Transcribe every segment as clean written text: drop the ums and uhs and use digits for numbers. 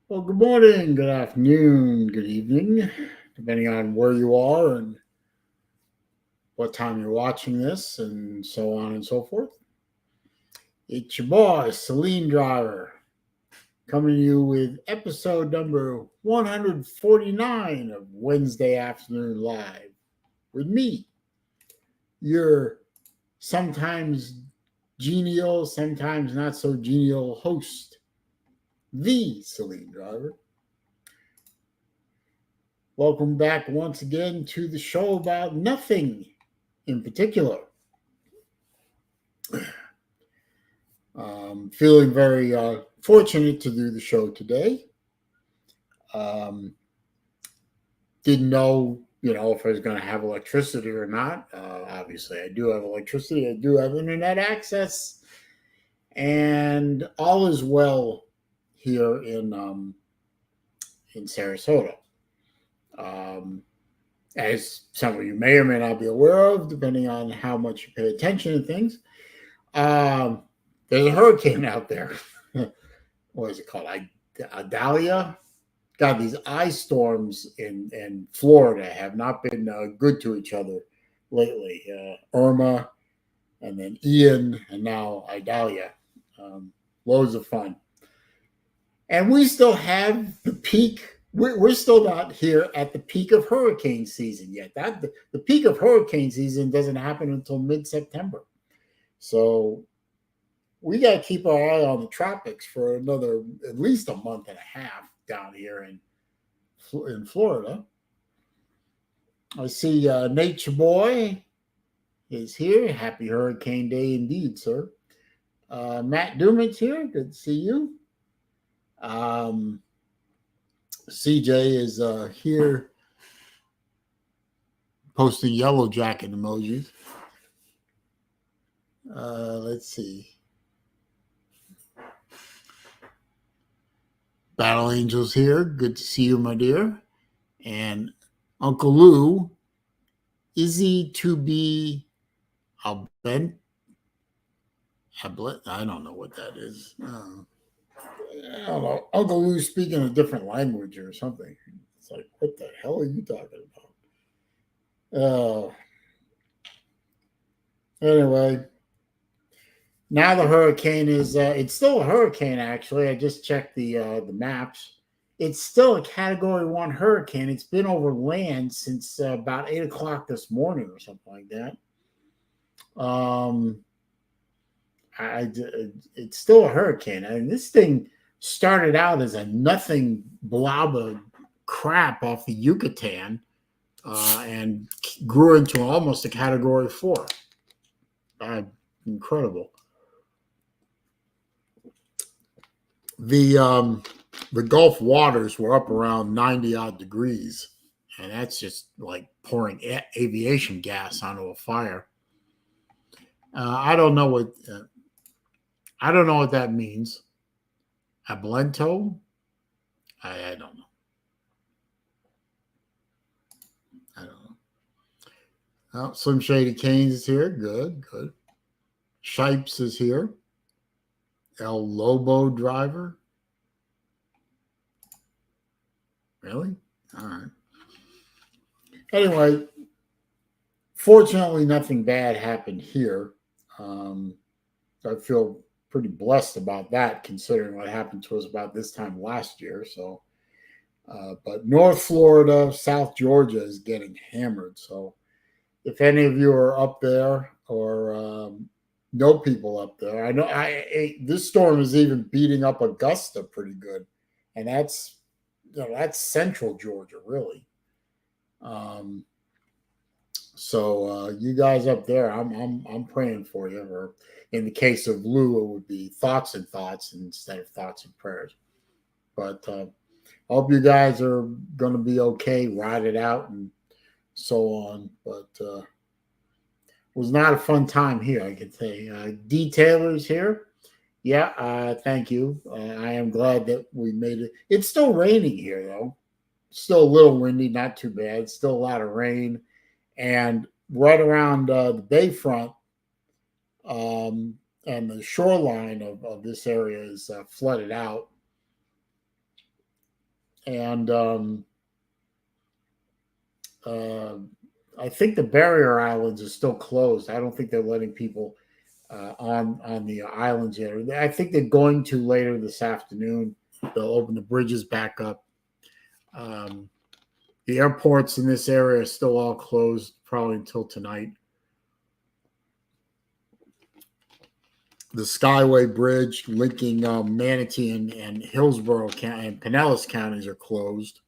Well, good morning, good afternoon, good evening, depending on where you are and what time you're watching this, and so on and so forth. It's your boy, SaleenDriver, coming to you with episode number 149 of Wednesday Afternoon Live with me, your sometimes genial, sometimes not so genial host, the SaleenDriver. Welcome back once again to the show about nothing in particular. Feeling very fortunate to do the show today. Um, didn't know, if I was going to have electricity or not. Obviously, I do have electricity. I do have internet access, and all is well here in Sarasota. Um, as some of you may or may not be aware of, depending on how much you pay attention to things. Um, there's a hurricane out there. What is it called? Idalia. God, these ice storms in Florida have not been good to each other lately. Irma, and then Ian, and now Idalia. Um, Loads of fun. And we still have the peak. We're still not here at the peak of hurricane season yet. The peak of hurricane season doesn't happen until mid-September. So we got to keep our eye on the tropics for another at least a month and a half down here in Florida. I see Nature Boy is here. Happy Hurricane Day indeed, sir. Matt Dumit's here. Good to see you. Um, CJ is here posting yellow jacket emojis. Let's see. Battle Angel's here. Good to see you, my dear. And Uncle Lou, is he to be a bent? I don't know what that is. I don't know. Uncle Lou speaking a different language or something. It's like, what the hell are you talking about? Anyway, now the hurricane is. It's still a hurricane. Actually, I just checked the maps. It's still a Category 1 hurricane. It's been over land since about 8 o'clock this morning or something like that. Um, it's still a hurricane. I mean, this thing started out as a nothing blob of crap off the Yucatan and grew into almost a Category 4. Incredible. The Gulf waters were up around 90 odd degrees, and that's just like pouring aviation gas onto a fire. I don't know what that means. Ablento? I don't know. I don't know. Oh, Slim Shady Canes is here. Good. Shipes is here. El Lobo Driver. Really? All right. Anyway, fortunately, nothing bad happened here. I feel pretty blessed about that, considering what happened to us about this time last year. So, but North Florida, South Georgia is getting hammered. So, if any of you are up there or know people up there, I know this storm is even beating up Augusta pretty good, and that's central Georgia, really. So you guys up there, I'm praying for you. Or in the case of Lou, it would be thoughts and thoughts instead of thoughts and prayers. But I hope you guys are going to be okay, ride it out, and so on. But it was not a fun time here, I can say. Detailers here. Yeah, thank you. I am glad that we made it. It's still raining here, though. Still a little windy, not too bad. Still a lot of rain. And right around the bayfront and the shoreline of this area is flooded out. And I think the barrier islands are still closed. I don't think they're letting people on the islands yet. I think they're going to later this afternoon. They'll open the bridges back up. The airports in this area are still all closed, probably until tonight. The Skyway Bridge linking Manatee and Hillsborough County and Pinellas counties are closed.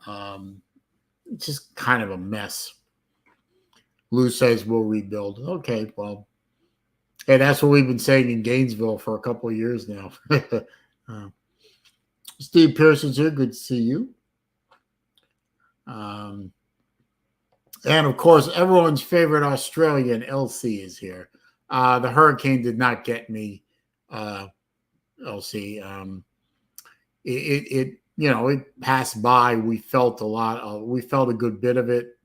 It's just kind of a mess. Lou says we'll rebuild. Okay, well, hey, that's what we've been saying in Gainesville for a couple of years now. Steve Pearson's here. Good to see you. And of course, everyone's favorite Australian, LC, is here. The hurricane did not get me, LC. It passed by. We felt a lot. We felt a good bit of it.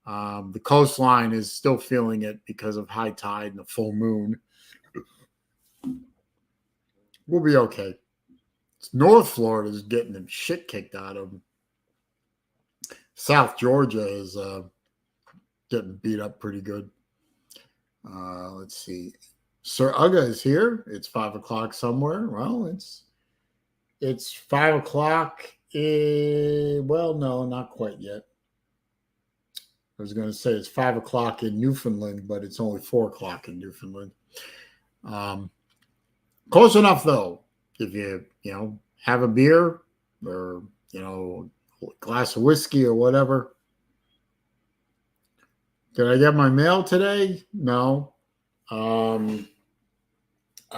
The coastline is still feeling it because of high tide and the full moon. We'll be okay. North Florida is getting the shit kicked out of them. South Georgia is getting beat up pretty good. Let's see. Sir Uga is here. It's 5 o'clock somewhere. Well, it's 5 o'clock. Well, no, not quite yet. I was going to say it's 5 o'clock in Newfoundland, but it's only 4 o'clock in Newfoundland. Close enough, though. If you have a beer or a glass of whiskey or whatever. Did I get my mail today? No. I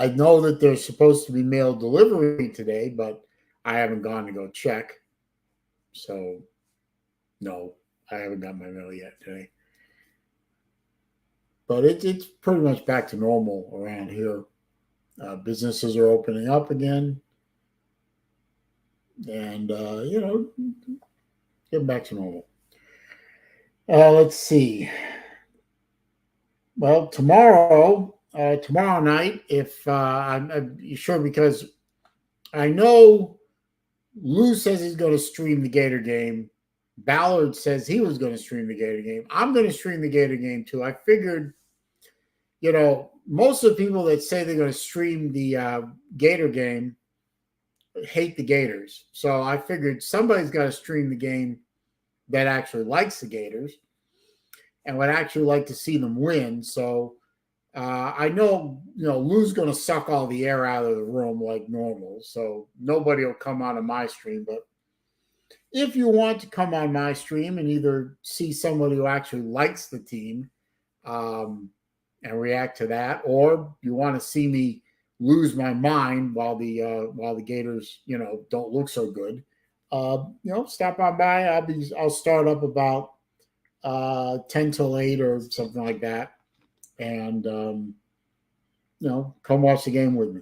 know that there's supposed to be mail delivery today, but I haven't gone to go check. So, no, I haven't got my mail yet today. But it's pretty much back to normal around here. Businesses are opening up again. And, getting back to normal. Let's see. Well, tomorrow night, if I'm sure, because I know Lou says he's going to stream the Gator game. Ballard says he was going to stream the Gator game. I'm going to stream the Gator game too. I figured, most of the people that say they're going to stream the Gator game hate the Gators. So I figured somebody's got to stream the game that actually likes the Gators and would actually like to see them win. So I know, Lou's going to suck all the air out of the room like normal. So nobody will come on my stream. But if you want to come on my stream and either see somebody who actually likes the team and react to that, or you want to see me lose my mind while the Gators, don't look so good, stop on by. I'll start up about 10 till 8 or something like that. And, come watch the game with me.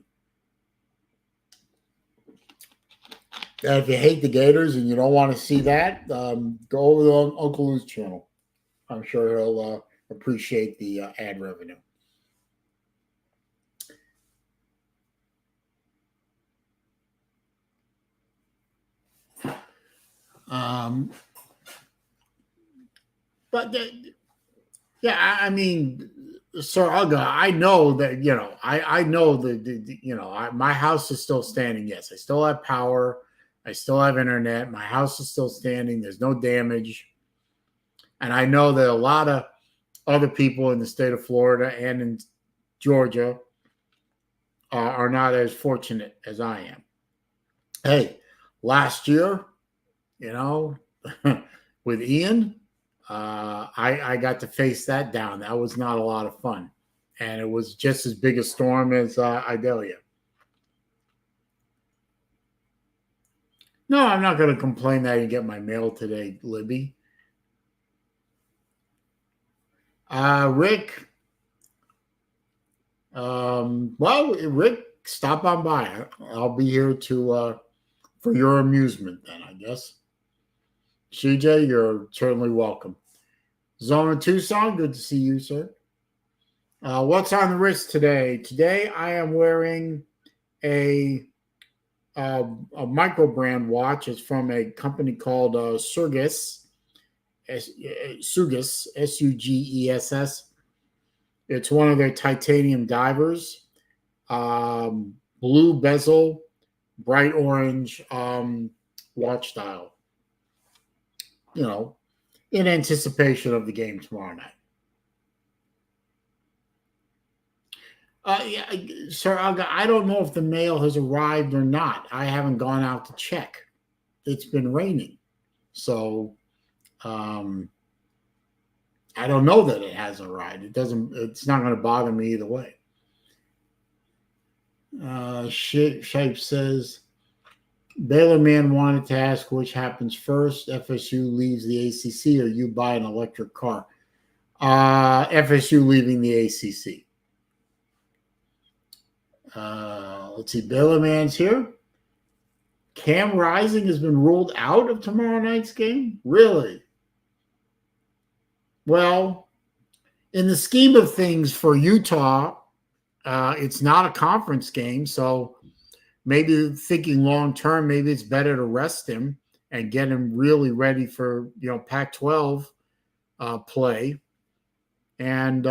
And if you hate the Gators and you don't want to see that, go over to Uncle Lou's channel. I'm sure he'll appreciate the ad revenue. But I mean, Sir Uga, I know that, I know that, my house is still standing. Yes, I still have power. I still have internet. My house is still standing. There's no damage. And I know that a lot of other people in the state of Florida and in Georgia are not as fortunate as I am. Hey, last year, with Ian, I got to face that down. That was not a lot of fun. And it was just as big a storm as Idalia. No, I'm not going to complain that I didn't get my mail today, Libby. Rick, Rick, stop on by. I'll be here for your amusement then, I guess. CJ, you're certainly welcome. Zone in Tucson, good to see you, sir. What's on the wrist today? Today I am wearing a a micro brand watch. It's from a company called Surgess, Sugus, Sugess. It's one of their titanium divers, blue bezel, bright orange watch style. In anticipation of the game tomorrow night. Yeah, Sir Alga, I don't know if the mail has arrived or not. I haven't gone out to check. It's been raining. So I don't know that it hasn't arrived. It's not going to bother me either way. Shape says, Baylor Man wanted to ask which happens first, FSU leaves the ACC or you buy an electric car. FSU leaving the ACC. Let's see, Baylor Man's here. Cam Rising has been ruled out of tomorrow night's game? Really? Well, in the scheme of things for Utah, it's not a conference game, so maybe thinking long term, maybe it's better to rest him and get him really ready for Pac-12 play, and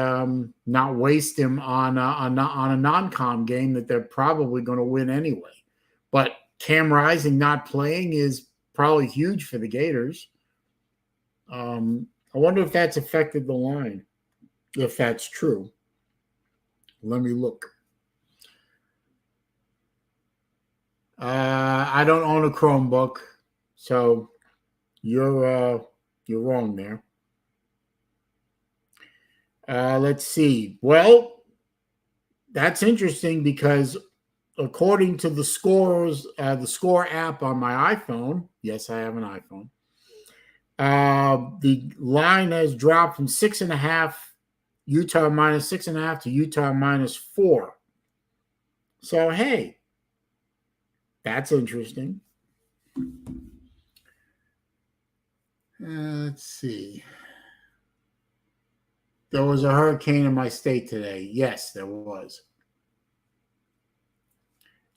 not waste him on a non-com game that they're probably going to win anyway. But Cam Rising not playing is probably huge for the Gators. I wonder if that's affected the line, if that's true. Let me look. I don't own a Chromebook, so you're wrong there. Let's see. Well, that's interesting because according to the scores, the score app on my iPhone, yes, I have an iPhone. The line has dropped from 6.5, Utah minus 6.5 to Utah minus 4. So, hey, that's interesting. Let's see. There was a hurricane in my state today. Yes, there was.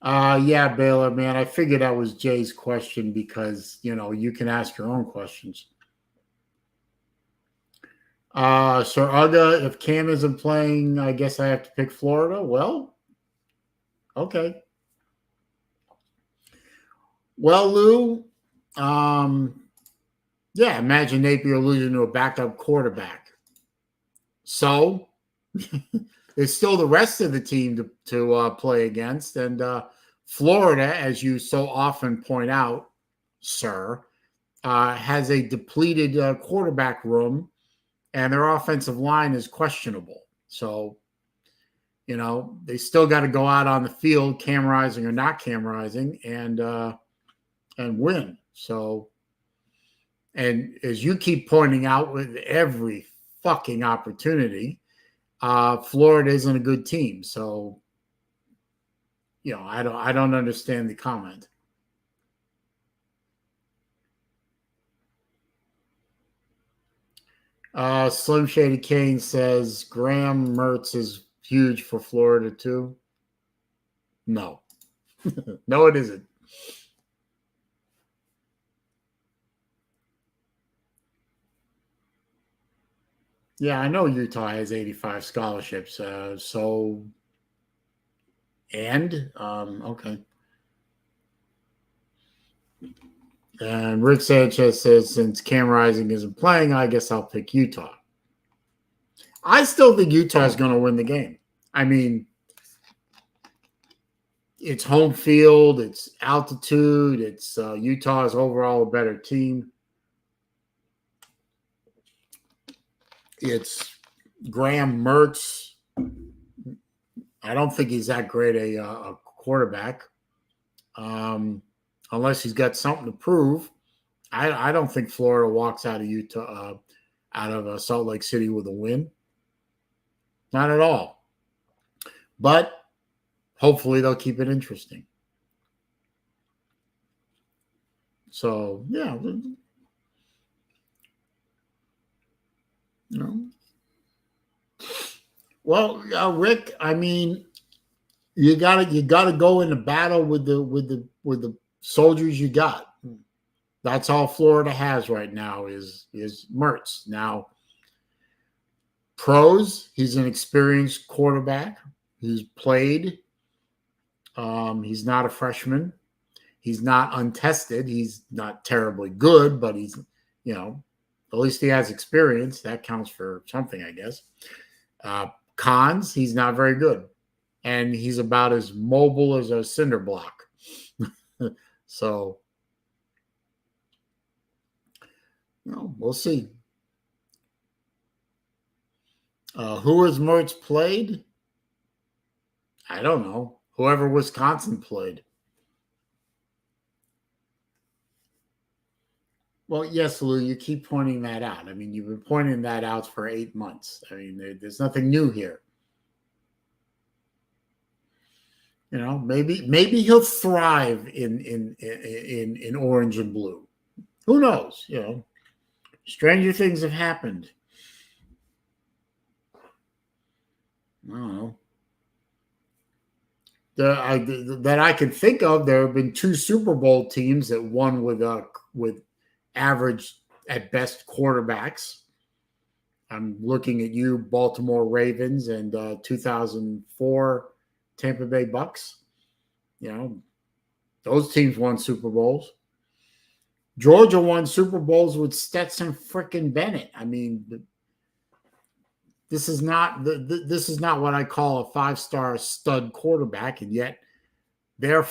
Yeah, Baylor, man. I figured that was Jay's question because, you can ask your own questions. Sir Uga, if Cam isn't playing, I guess I have to pick Florida. Well, okay. Well, Lou, yeah, imagine Napier losing to a backup quarterback. So there's still the rest of the team to play against. And Florida, as you so often point out, sir, has a depleted quarterback room, and their offensive line is questionable. So, they still got to go out on the field, Cam Rising or not Cam Rising, and win. So, and as you keep pointing out with every fucking opportunity, Florida isn't a good team. So, I don't understand the comment. Slim Shady Kane says Graham Mertz is huge for Florida too. No, no, it isn't. Yeah, I know Utah has 85 scholarships. Okay. And Rick Sanchez says, since Cam Rising isn't playing, I guess I'll pick Utah. I still think Utah is going to win the game. I mean, it's home field, it's altitude, it's Utah is overall a better team. It's Graham Mertz. I don't think he's that great a quarterback, unless he's got something to prove. I don't think Florida walks out of Utah, out of Salt Lake City with a win. Not at all. But hopefully they'll keep it interesting. So, yeah. Well, Rick, I mean, You gotta go into battle with the soldiers you got. That's all Florida has right now is Mertz. Now, pros, he's an experienced quarterback. He's played. He's not a freshman. He's not untested. He's not terribly good, but he's, at least he has experience. That counts for something, I guess. Cons, he's not very good. And he's about as mobile as a cinder block. So, we'll see. Who has Mertz played? I don't know. Whoever Wisconsin played. Well, yes, Lou, you keep pointing that out. I mean, you've been pointing that out for 8 months. I mean, there's nothing new here. Maybe he'll thrive in orange and blue. Who knows? Stranger things have happened. I don't know. That I can think of, there have been 2 Super Bowl teams that won with average at best quarterbacks. I'm looking at you, Baltimore Ravens, and 2004 Tampa Bay Bucks. Those teams won Super Bowls. Georgia won Super Bowls with Stetson frickin' Bennett. I mean, this is not what I call a 5-star stud quarterback, and yet their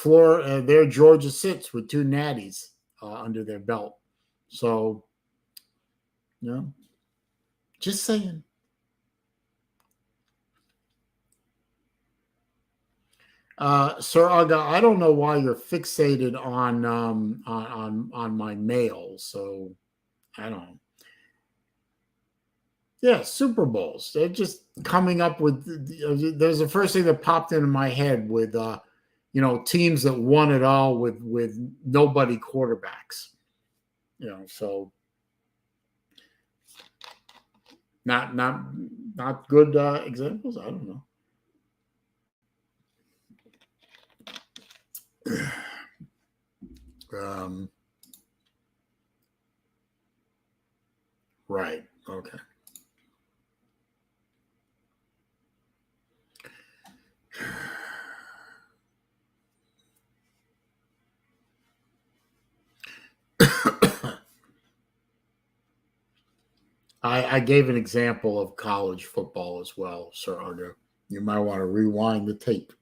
Georgia sits with 2 natties under their belt. So, just saying. Sir Aga, I don't know why you're fixated on my mail. So I don't know. Yeah, Super Bowls. They're just coming up with. There's the first thing that popped into my head with teams that won it all with nobody quarterbacks. So not good examples. I don't know. Right. Okay. I gave an example of college football as well, Sir Argo. You might want to rewind the tape.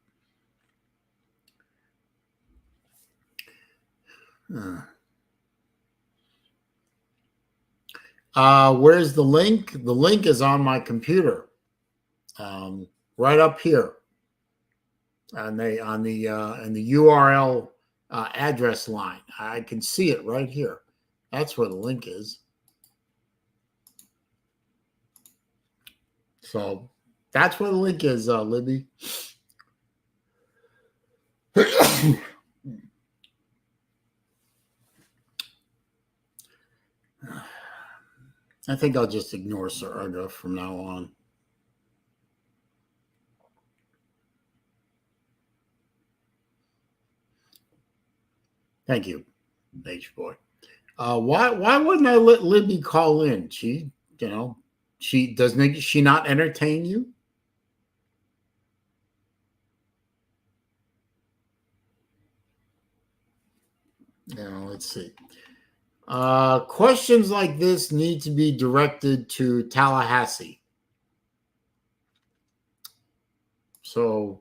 Where's the link? The link is on my computer, right up here, on the URL address line. I can see it right here. That's where the link is. So that's where the link is, Libby. I think I'll just ignore Sir Argo from now on. Thank you, H boy. Why wouldn't I let Libby call in? She doesn't she not entertain you? Let's see. Questions like this need to be directed to Tallahassee. So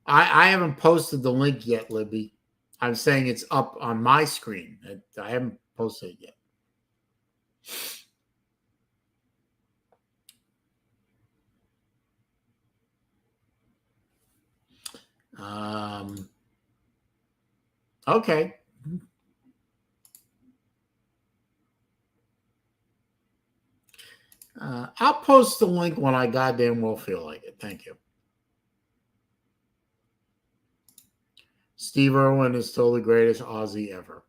I haven't posted the link yet, Libby. I'm saying it's up on my screen. I haven't posted it yet. Okay. I'll post the link when I goddamn well feel like it. Thank you. Steve Irwin is still the greatest Aussie ever.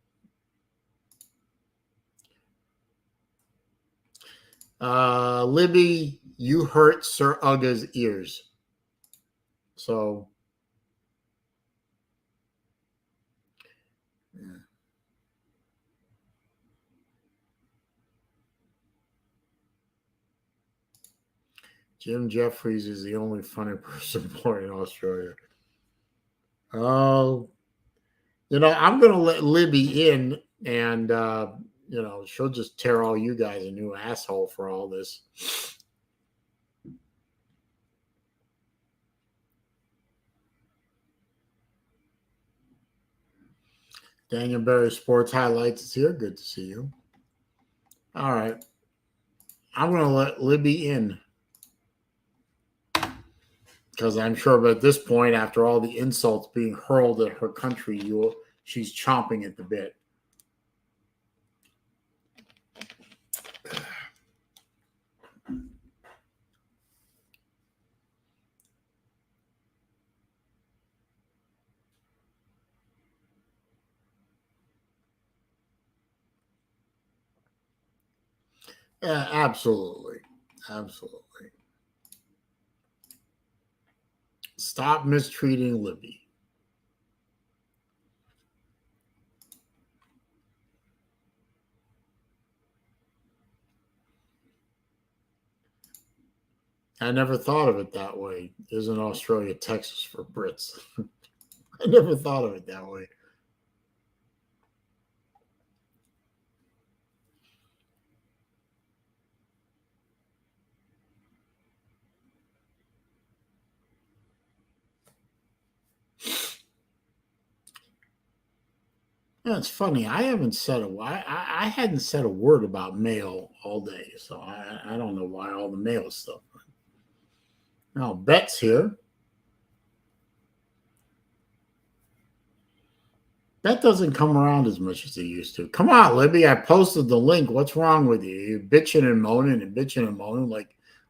Libby, you hurt Sir Uga's ears. So, yeah. Jim Jeffries is the only funny person born in Australia. Oh, I'm going to let Libby in, and, she'll just tear all you guys a new asshole for all this. Daniel Berry Sports Highlights is here. Good to see you. All right. I'm going to let Libby in, because I'm sure at this point, after all the insults being hurled at her country, she's chomping at the bit. Yeah, absolutely. Absolutely. Stop mistreating Libby. I never thought of it that way. Isn't Australia Texas for Brits? I never thought of it that way. Yeah, it's funny. I hadn't said a word about mail all day, so I don't know why all the mail stuff. Now Bet's here. Bet doesn't come around as much as he used to. Come on, Libby. I posted the link. What's wrong with you? You're bitching and moaning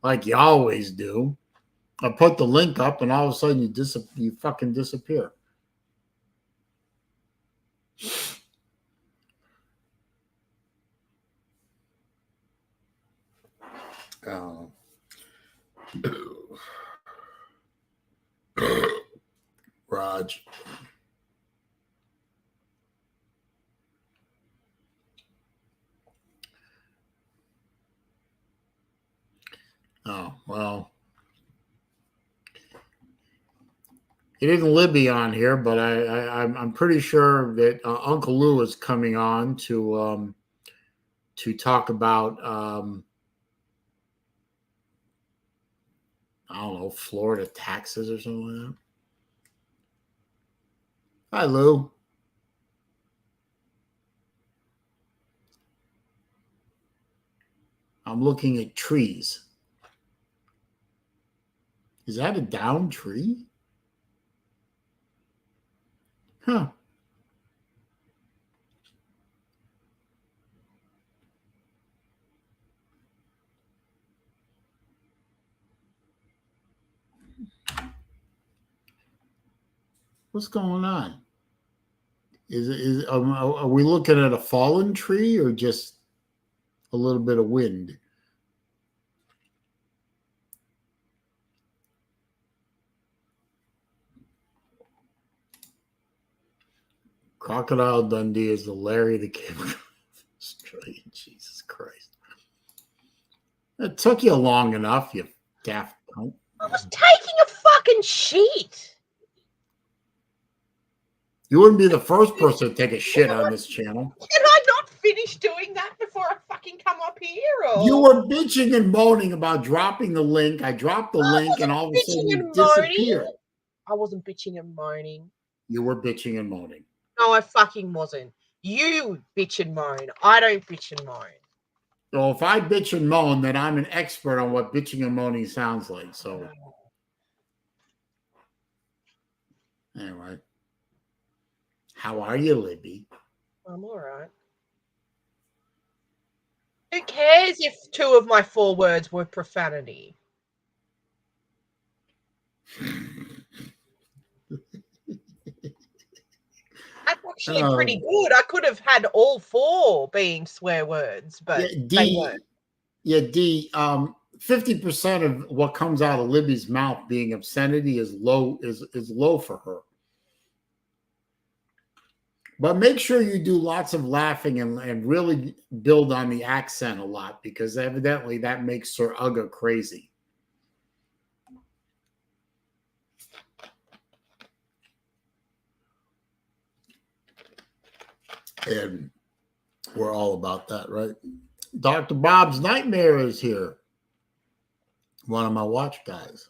like you always do. I put the link up, and all of a sudden you fucking disappear. Raj. Oh, well. It isn't Libby on here, but I'm pretty sure that Uncle Lou is coming on to talk about I don't know, Florida taxes or something like that. Hi, Lou. I'm looking at trees. Is that a downed tree? Huh. What's going on? Are we looking at a fallen tree or just a little bit of wind? Crocodile Dundee is the Larry the Cable Australia. Jesus Christ. It took you long enough, you daft cunt. I was taking a fucking shit. You wouldn't be the first person to take a shit on this channel. Can I not finish doing that before I fucking come up here? Or? You were bitching and moaning about dropping the link. I dropped the link, and all of a sudden you disappeared. I wasn't bitching and moaning. You were bitching and moaning. No, I fucking wasn't. You bitch and moan. I don't bitch and moan. So if I bitch and moan, then I'm an expert on what bitching and moaning sounds like. So anyway, how are you, Libby? I'm all right. Who cares if 2 of my 4 words were profanity? That's actually pretty good. I could have had all 4 being swear words, but D. 50% of what comes out of Libby's mouth being obscenity is low for her. But make sure you do lots of laughing and really build on the accent a lot, because evidently that makes Sir Uga crazy. And we're all about that, right? Dr. Bob's Nightmare is here. One of my watch guys.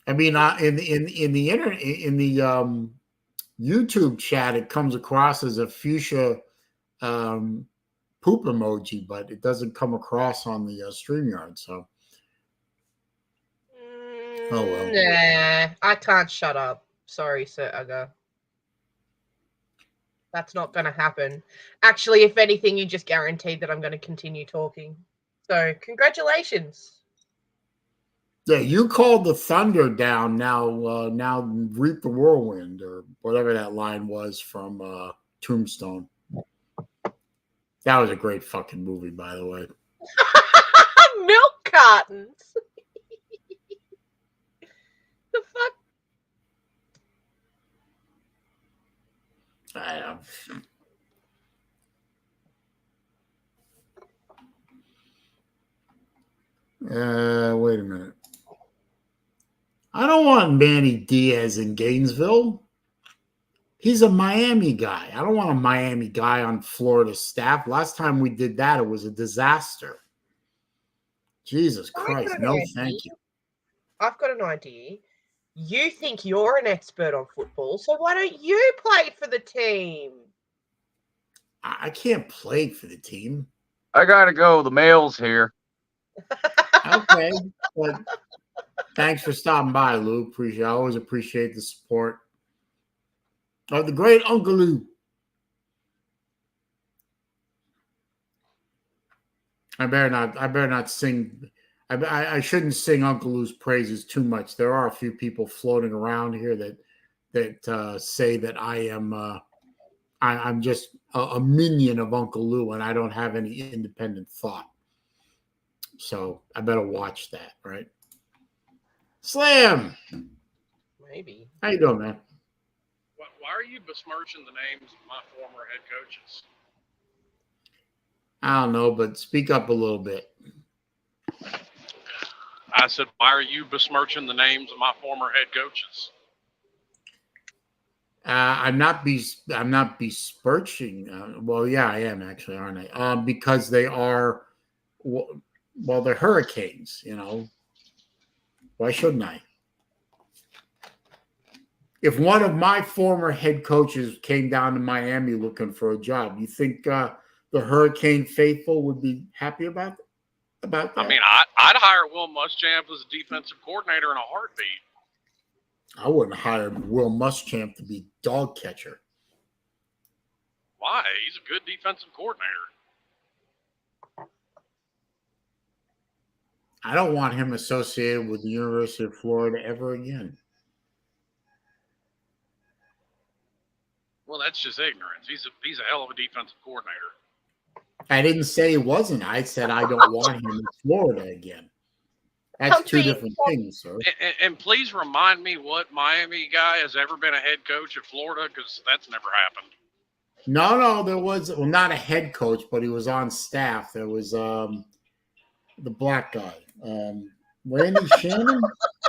I mean, in the internet, in the YouTube chat, it comes across as a fuchsia poop emoji, but it doesn't come across on the StreamYard. So, oh well. Nah, I can't shut up. Sorry, Sir Uga. That's not going to happen. Actually, if anything, you just guaranteed that I'm going to continue talking. So, congratulations. Yeah, you called the thunder down. Now reap the whirlwind, or whatever that line was from Tombstone. That was a great fucking movie, by the way. Milk cartons. The fuck? Wait a minute. I don't want Manny Diaz in Gainesville. He's a Miami guy. I don't want a Miami guy on Florida staff. Last time we did that, it was a disaster. Jesus Christ. No, thank you. I've got an idea. You think you're an expert on football, so why don't you play for the team? I can't play for the team. I gotta go. The mail's here. Okay. Well, thanks for stopping by, Lou. I always appreciate the support. Oh, the great Uncle Lou. I better not sing. I shouldn't sing Uncle Lou's praises too much. There are a few people floating around here that say that I'm just a minion of Uncle Lou, and I don't have any independent thought. So I better watch that, right? Slam. Maybe. How you doing, man? Why are you besmirching the names of my former head coaches? I don't know, but speak up a little bit. I said, why are you besmirching the names of my former head coaches? I'm not besmirching. Well, yeah, I am actually, aren't I? Because they are, well, they're Hurricanes. You know, why shouldn't I? If one of my former head coaches came down to Miami looking for a job, you think the Hurricane faithful would be happy about that? I mean, I'd hire Will Muschamp as a defensive coordinator in a heartbeat. I wouldn't hire Will Muschamp to be dog catcher. Why? He's a good defensive coordinator. I don't want him associated with the University of Florida ever again. Well, that's just ignorance. He's a hell of a defensive coordinator. I didn't say he wasn't. I said I don't want him in Florida again. That's two different things, sir. And please remind me what Miami guy has ever been a head coach at Florida, because that's never happened. No, there was, well, not a head coach, but he was on staff. There was the black guy, Randy Shannon.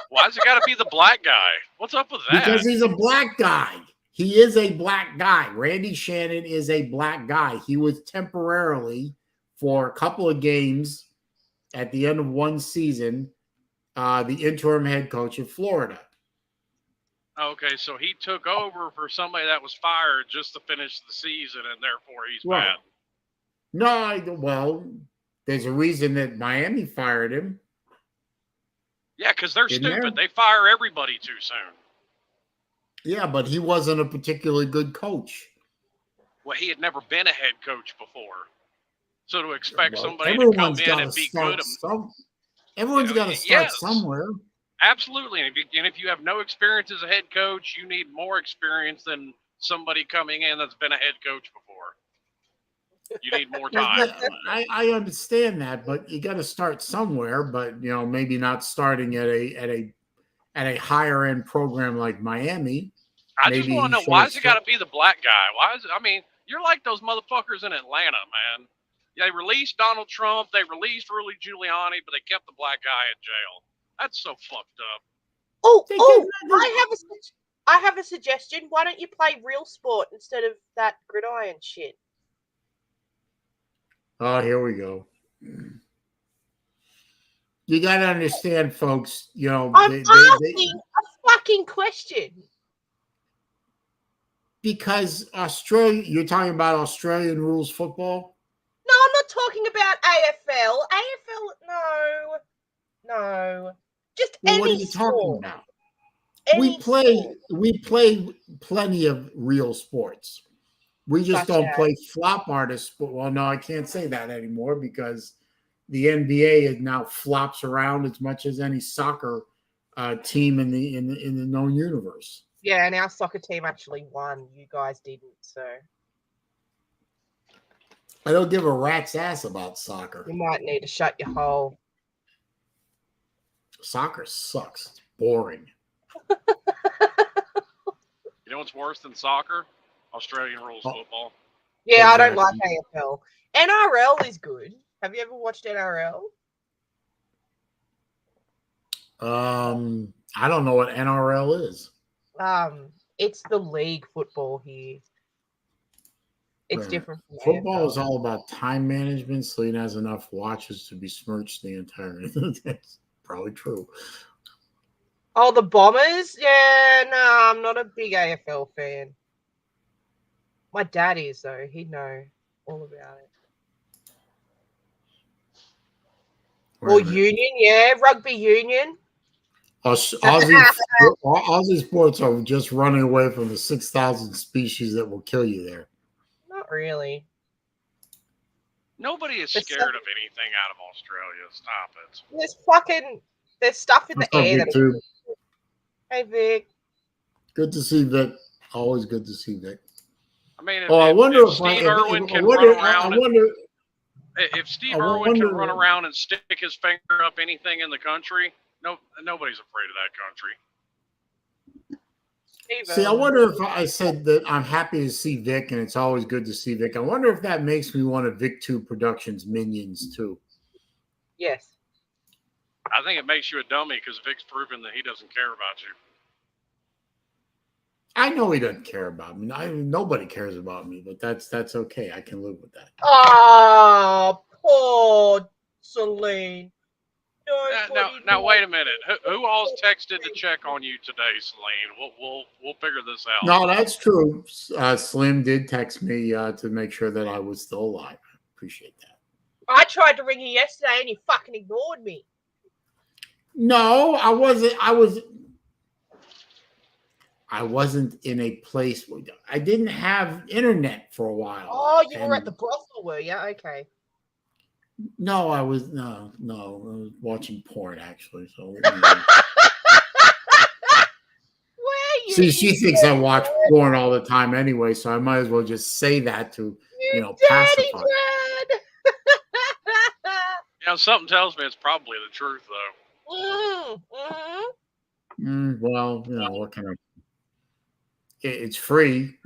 Why's it got to be the black guy? What's up with that? Because he's a black guy. He is a black guy. Randy Shannon is a black guy. He was temporarily, for a couple of games at the end of one season, the interim head coach of Florida. Okay, so he took over for somebody that was fired just to finish the season, and therefore he's Right. bad. No, well, there's a reason that Miami fired him. Yeah, because they're Isn't stupid. there? They fire everybody too soon. Yeah, but he wasn't a particularly good coach. Well, he had never been a head coach before. So to expect Well, somebody to come in and be good. Everyone's got to start somewhere. Absolutely. And if you have no experience as a head coach, you need more experience than somebody coming in that's been a head coach before. You need more time. I understand that, but you got to start somewhere. But maybe not starting at a higher end program like Miami. I just want to know, why has it got to be the black guy? Why is it? I mean, you're like those motherfuckers in Atlanta, man. They released Donald Trump, they released Rudy Giuliani, but they kept the black guy in jail. That's so fucked up. I have a suggestion. Why don't you play real sport instead of that gridiron shit? Oh, here we go. You got to understand, folks. I'm asking a fucking question. Because Australia, you're talking about Australian rules football? No, I'm not talking about AFL. AFL, no. Just any what are you sport. Talking about? We play plenty of real sports. We just don't play flop artists. Well, no, I can't say that anymore because the NBA now flops around as much as any soccer team in the known universe. Yeah, and our soccer team actually won. You guys didn't, so. I don't give a rat's ass about soccer. You might need to shut your hole. Soccer sucks. It's boring. You know what's worse than soccer? Australian rules football. Yeah, exactly. I don't like AFL. NRL is good. Have you ever watched NRL? I don't know what NRL is. It's the league football here. It's different from football. AFL. Is all about time management. Saleen has enough watches to besmirch the entire. That's probably true. Oh, the Bombers? Yeah, no, I'm not a big AFL fan. My dad is, though. He'd know all about it. Or Union, yeah, rugby union. Aussie sports are just running away from the 6,000 species that will kill you there. Not really. Nobody is scared of anything out of Australia. Stop it. There's stuff in the air. Hey, Vic. Good to see Vic. Always good to see Vic. I mean, if Steve Irwin can run around. If Steve Irwin can run around and stick his finger up anything in the country, nobody's afraid of that country. See, I wonder if I said that I'm happy to see Vic, and it's always good to see Vic. I wonder if that makes me one of Vic2 Productions minions too. Yes. I think it makes you a dummy because Vic's proven that he doesn't care about you. I know he doesn't care about me. Nobody cares about me, but that's okay. I can live with that. Oh, poor Saleen. Now wait a minute. Who all's texted to check on you today, Saleen? We'll figure this out. No, that's true. Slim did text me to make sure that I was still alive. I appreciate that. I tried to ring you yesterday and you fucking ignored me. No, I wasn't. I wasn't in a place where I didn't have internet for a while. Oh, you were at the brothel, were you? Okay. No, I was no. I was watching porn actually. So see, she thinks I watch porn all the time anyway, so I might as well just say that to pacify. Something tells me it's probably the truth though. Well, what kind of? It's free,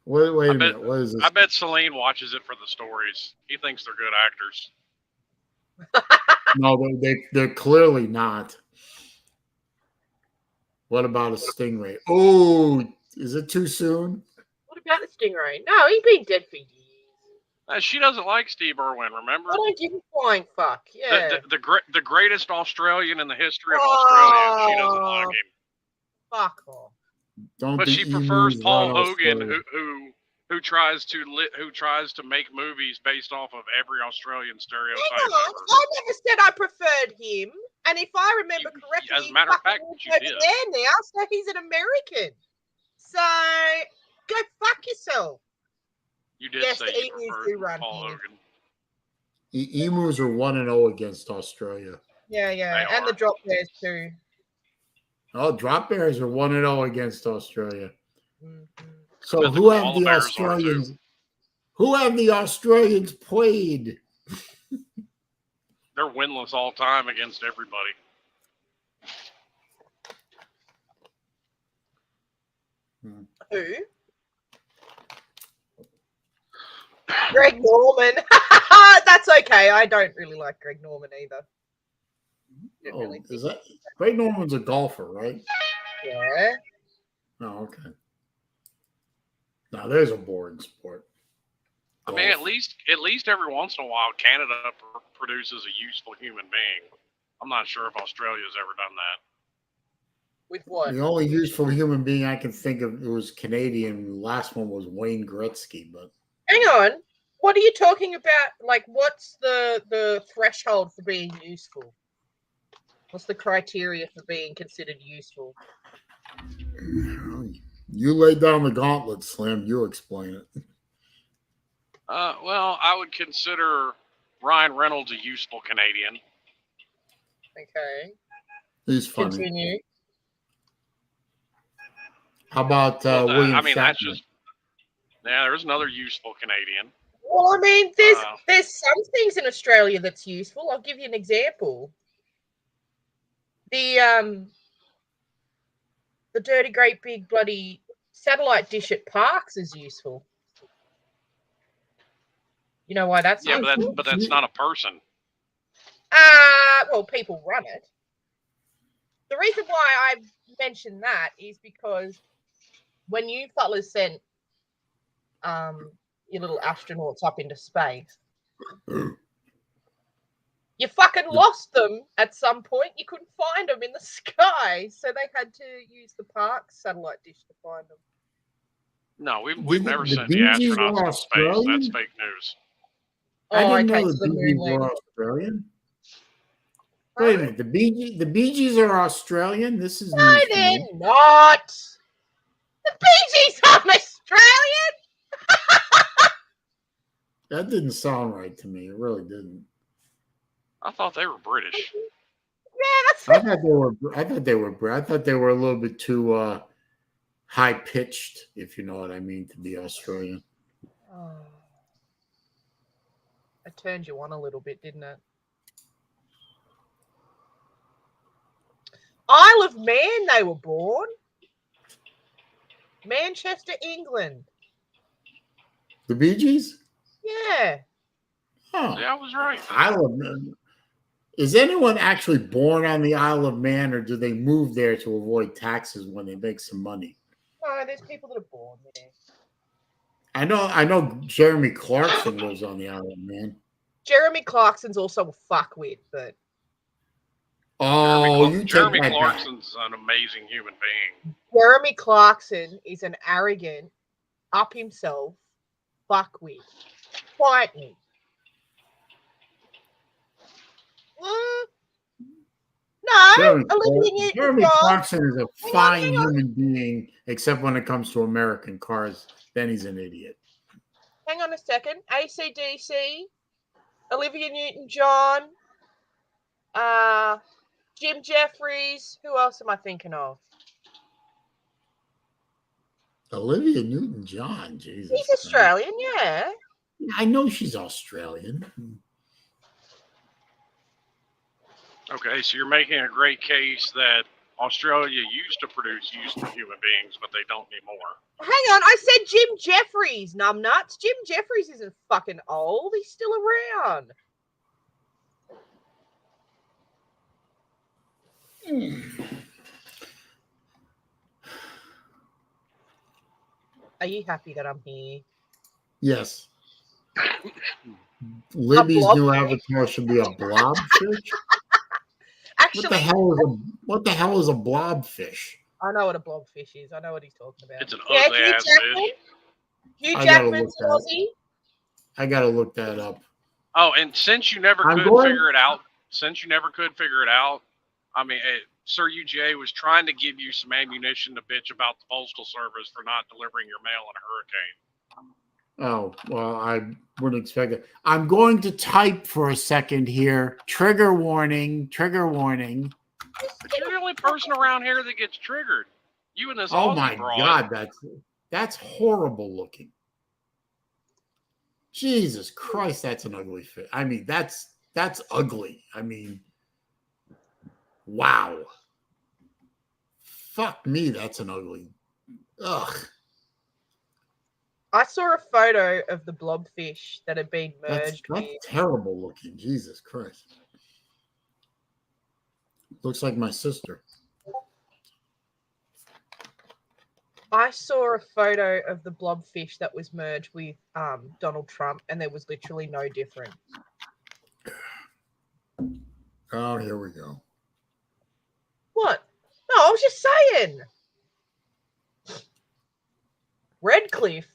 Wait a minute. What is this? I bet Saleen watches it for the stories. He thinks they're good actors. No, they're clearly not. What about a stingray? Oh, is it too soon? What about the stingray? No, he's been dead for years. She doesn't like Steve Irwin, remember? I don't give a flying fuck. Yeah. The greatest Australian in the history of Australia. She doesn't like him. Fuck off. But she prefers Paul Hogan, who tries to make movies based off of every Australian stereotype. I never said I preferred him, and if I remember correctly, as a matter of fact, you did. There now, so he's an American. So go fuck yourself. You did say you preferred Paul Hogan. Emus are 1-0 against Australia. Yeah, and the drop bears too. Oh, drop bears are 1-0 against Australia. Mhm. So bet the who have koala the bears are, Australians? Who have the Australians played? They're winless all time against everybody. Who? Greg Norman. That's okay. I don't really like Greg Norman either. Didn't Oh, really is that Greg Norman's a golfer, right? Yeah. Oh, okay. Now there's a boring sport. I mean, at Golf. least every once in a while, Canada produces a useful human being. I'm not sure if Australia's ever done that. With what? The only useful human being I can think of it was Canadian. The last one was Wayne Gretzky, but Hang on. What are you talking about? Like, what's the threshold for being useful? What's the criteria for being considered useful? you laid down the gauntlet, Slim. You explain it. Well, I would consider Ryan Reynolds a useful Canadian. Okay. He's funny. Continue. How about William Shatner? That's just there's another useful Canadian. Well, I mean, there's some things in Australia that's useful. I'll give you an example. The dirty, great, big, bloody satellite dish at Parks is useful. You know why that's Yeah, useful? but that's not a person. Well, people run it. The reason why I mentioned that is because when you fellas sent your little astronauts up into space, you fucking lost them at some point. You couldn't find them in the sky, so they had to use the Parks satellite dish to find them. No, we've never the sent the Bee Gees astronauts were into space. Australian? That's fake news. I Oh, didn't okay, know so the the Bee Gees moon were Australian. Wait a minute, the Bee Gees are Australian? This is No, news to they're me. not. The Bee Gees aren't Australian. That didn't sound right to me. It really didn't. I thought they were British. Yeah, that's I thought they were a little bit too high pitched, if you know what I mean, to be Australian. Oh. It turned you on a little bit, didn't it? Isle of Man, they were born. Manchester, England. The Bee Gees? Yeah. Huh. Yeah, I was right. Isle of Man. Is anyone actually born on the Isle of Man, or do they move there to avoid taxes when they make some money? No, there's people that are born there. I know Jeremy Clarkson lives on the Isle of Man. Jeremy Clarkson's also a fuckwit, but Oh, Jeremy take that back. Clarkson's an amazing human being. Jeremy Clarkson is an arrogant, up himself, fuckwit. Quietly. No, Olivia Jeremy Newton-John. Clarkson is a fine human being, except when it comes to American cars. Then he's an idiot. Hang on a second. AC/DC, Olivia Newton-John, Jim Jeffries. Who else am I thinking of? Olivia Newton-John, Jesus. She's Australian, yeah. I know she's Australian. Okay, so you're making a great case that Australia used to produce useful human beings, but they don't anymore. Hang on, I said Jim Jeffries, numbnuts. Jim Jeffries isn't fucking old. He's still around. Are you happy that I'm here? Yes. Libby's blobfish. new avatar should be a blobfish. Actually, What the hell is a blobfish? I know what a blobfish is. I know what he's talking about. It's an ugly ass fish. Hugh I gotta Jackman's look that up. Aussie. I gotta look that up. Oh, and since you never could figure it out, I mean, Sir UGA was trying to give you some ammunition to bitch about the Postal Service for not delivering your mail in a hurricane. Oh, well, I wouldn't expect it. I'm going to type for a second here. Trigger warning. Trigger warning. But you're only person around here that gets triggered. You and this Oh Aussie my broad. God, that's horrible looking. Jesus Christ, that's an ugly fit. I mean, that's ugly. I mean, wow. Fuck me, that's an ugly. Ugh. I saw a photo of the blobfish that had been That's merged with. terrible looking. Jesus Christ. Looks like my sister. I saw a photo of the blobfish that was merged with Donald Trump, and there was literally no difference. Oh, here we go. What? No, I was just saying. Redcliffe.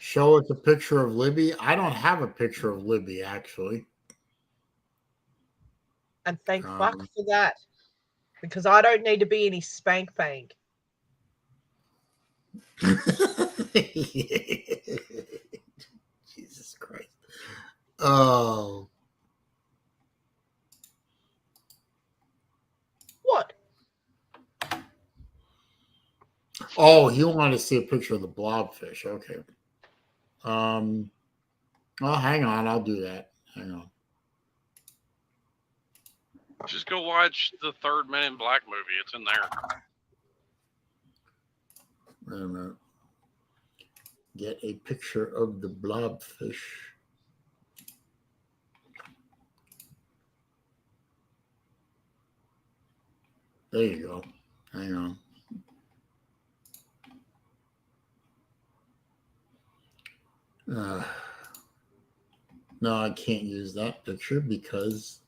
Show us a picture of Libby. I don't have a picture of Libby, actually. And thank fuck for that. Because I don't need to be any spank bank. Jesus Christ. Oh. What? Oh, you wanted to see a picture of the blobfish. Okay. Oh, hang on. I'll do that. Hang on. Just go watch the third Men in Black movie. It's in there. Wait a minute. Get a picture of the blobfish. There you go. Hang on. No, I can't use that picture because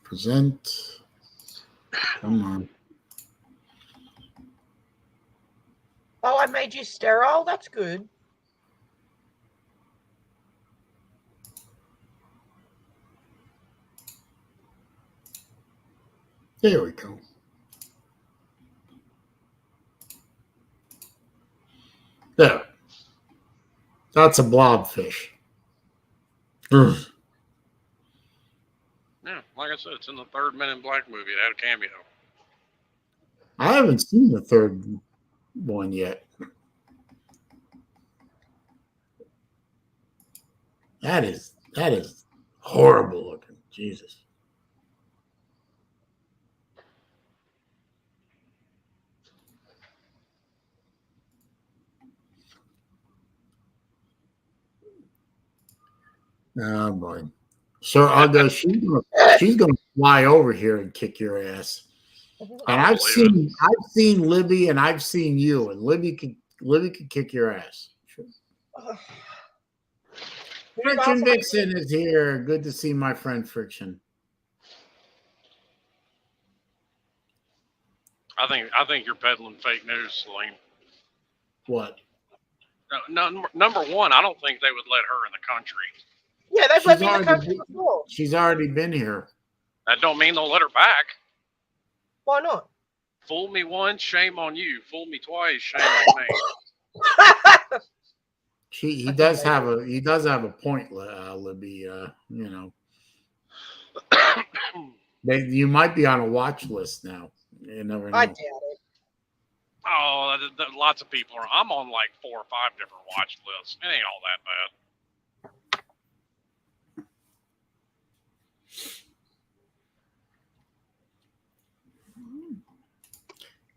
present. Come on. Oh, I made you sterile? That's good. There we go. There. That's a blobfish. Ugh. Yeah, like I said, it's in the third Men in Black movie. It had a cameo. I haven't seen the third one yet. That is horrible looking. Jesus. Oh boy. Sir Argo, she's gonna fly over here and kick your ass. And I've seen Libby and I've seen you, and Libby could kick your ass. Sure. Friction Vixen is here. Good to see my friend Friction. I think you're peddling fake news, Saleen. What? No, number one, I don't think they would let her in the country. Yeah, they've let me in the country before. She's already been here. That don't mean they'll let her back. Why not? Fool me once, shame on you. Fool me twice, shame on me. He does have a point, Libby. You know, you might be on a watch list now. You never know. I doubt it. Oh, lots of people are. I'm on like 4 or 5 different watch lists. It ain't all that bad.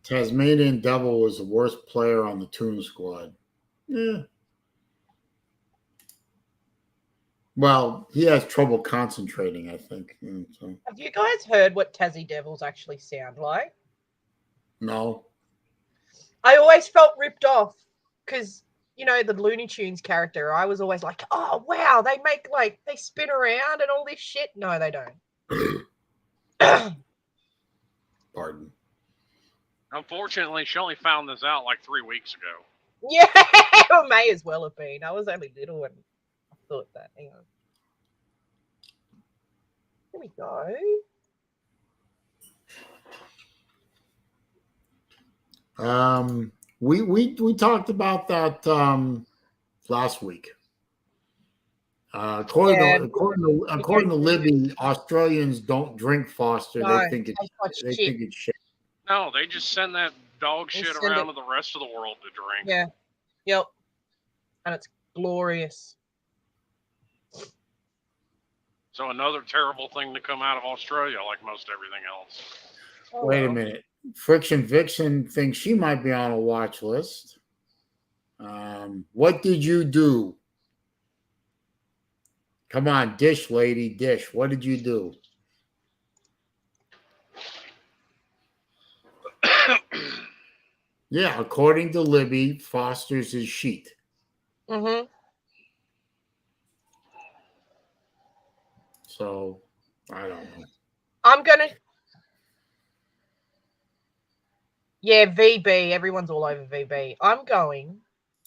Tasmanian Devil was the worst player on the Toon Squad. Yeah. Well, he has trouble concentrating, I think. So. Have you guys heard what Tassie Devils actually sound like? No. I always felt ripped off because, you know, the Looney Tunes character, I was always like, oh, wow, they make, like, they spin around and all this shit. No, they don't. Pardon. Unfortunately, she only found this out like 3 weeks ago. Yeah, it may as well have been. I was only little and I thought that. Hang on. There we go. We talked about that last week. According to Libby, Australians don't drink Foster. No, they think it's shit. No, they just send that dog They shit send around it- to the rest of the world to drink. Yeah. Yep. And it's glorious. So another terrible thing to come out of Australia, like most everything else. Oh, Wait a well. minute. Friction Vixen thinks she might be on a watch list. What did you do? Come on, dish, lady, dish. What did you do? Yeah, according to Libby, Foster's his sheet. Mm-hmm. So, I don't know. I'm gonna. Yeah, VB. Everyone's all over VB. I'm going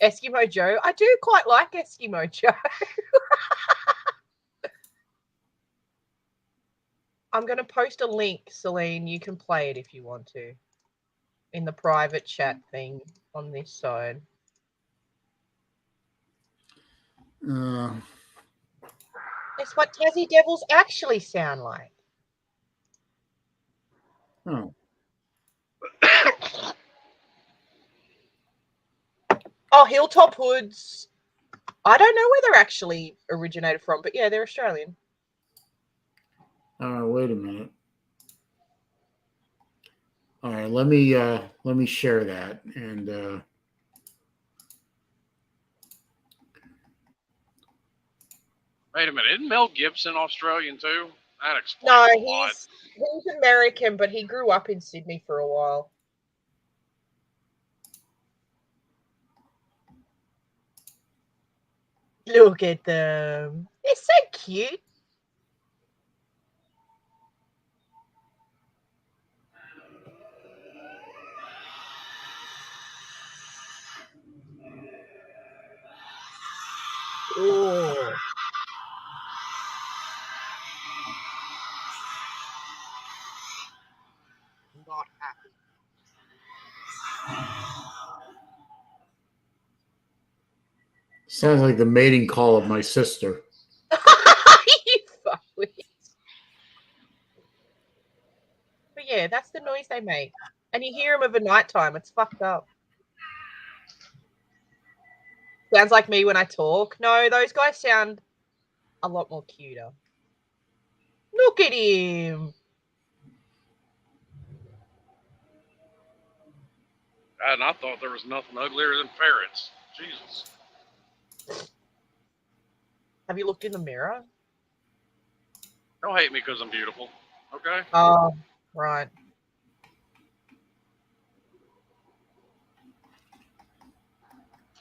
Eskimo Joe. I do quite like Eskimo Joe. I'm gonna post a link, Saleen. You can play it if you want to, in the private chat thing on this side. That's what Tassie Devils actually sound like. Oh. Oh, Hilltop Hoods. I don't know where they're actually originated from, but yeah, they're Australian. Wait a minute. All right, let me share that and Wait a minute, isn't Mel Gibson Australian too? That explains No, a lot. he's American, but he grew up in Sydney for a while. Look at them. They're so cute. Oh. Not happy. sounds like the mating call of my sister. You fuckwit. But yeah, that's the noise they make. And you hear them over nighttime. It's fucked up. Sounds like me when I talk. No, those guys sound a lot more cuter. Look at him. And I thought there was nothing uglier than ferrets. Jesus. Have you looked in the mirror? Don't hate me because I'm beautiful. Okay? Oh, right.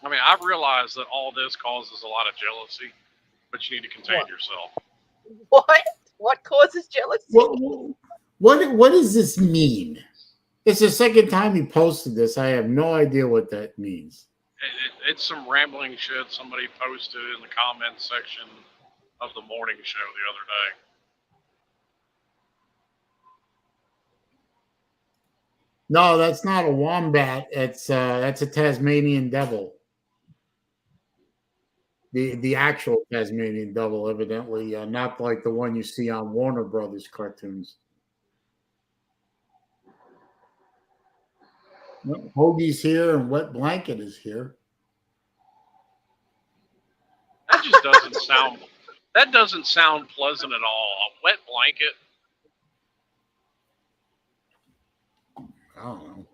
I mean, I've realized that all this causes a lot of jealousy, but you need to contain yourself. What? What causes jealousy? What does this mean? It's the second time he posted this. I have no idea what that means. It's some rambling shit somebody posted in the comments section of the morning show the other day. No, that's not a wombat. That's a Tasmanian devil. The actual Tasmanian devil, evidently, not like the one you see on Warner Brothers cartoons. Well, Hoagie's here and Wet Blanket is here. That just doesn't sound. That doesn't sound pleasant at all. A wet blanket. I don't know.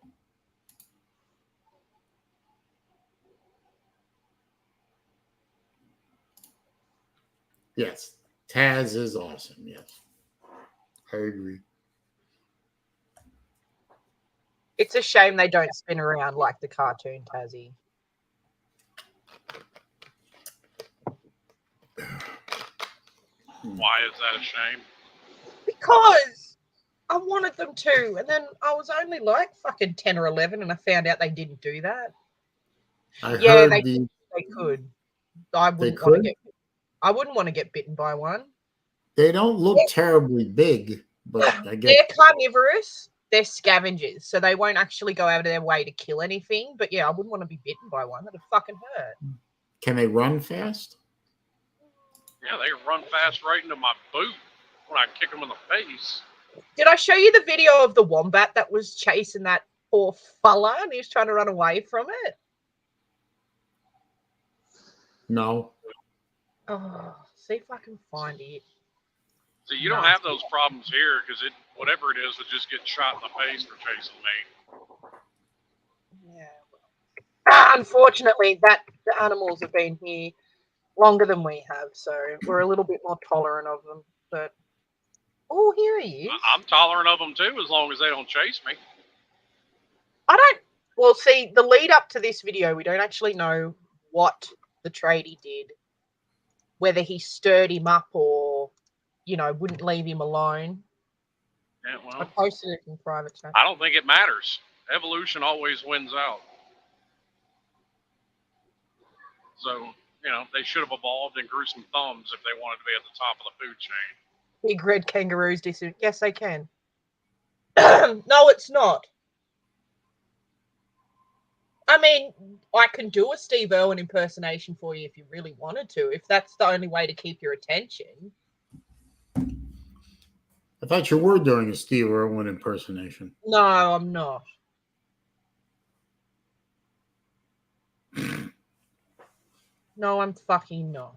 Yes, Taz is awesome. Yes, I agree. It's a shame they don't spin around like the cartoon Tassie. Why is that a shame? Because I wanted them to, and then I was only like fucking 10 or 11, and I found out they didn't do that. I Yeah, heard they could. I wouldn't want to get bitten by one. They don't look terribly big, but I guess they're carnivorous. They're scavengers, so they won't actually go out of their way to kill anything. But yeah, I wouldn't want to be bitten by one. That'd fucking hurt. can they run fast? Yeah, they run fast right into my boot when I kick them in the face. Did I show you the video of the wombat that was chasing that poor fella and he was trying to run away from it? No. Oh, see if I can find it. So you don't have those problems here because whatever it is, would just get shot in the face for chasing me. Yeah. Unfortunately, the animals have been here longer than we have, so we're a little bit more tolerant of them. But oh, here he is. I'm tolerant of them too, as long as they don't chase me. I don't. Well, see, the lead up to this video, we don't actually know what the tradie did, whether he stirred him up or, you know, wouldn't leave him alone. Yeah, I well, posted it in private chat. I don't think it matters. Evolution always wins out. So, you know, they should have evolved and grew some thumbs if they wanted to be at the top of the food chain. Big red kangaroos. Yes, they can. No, it's not. I mean, I can do a Steve Irwin impersonation for you if you really wanted to, if that's the only way to keep your attention. I thought you were doing a Steve Irwin impersonation. No, I'm not. No, I'm fucking not.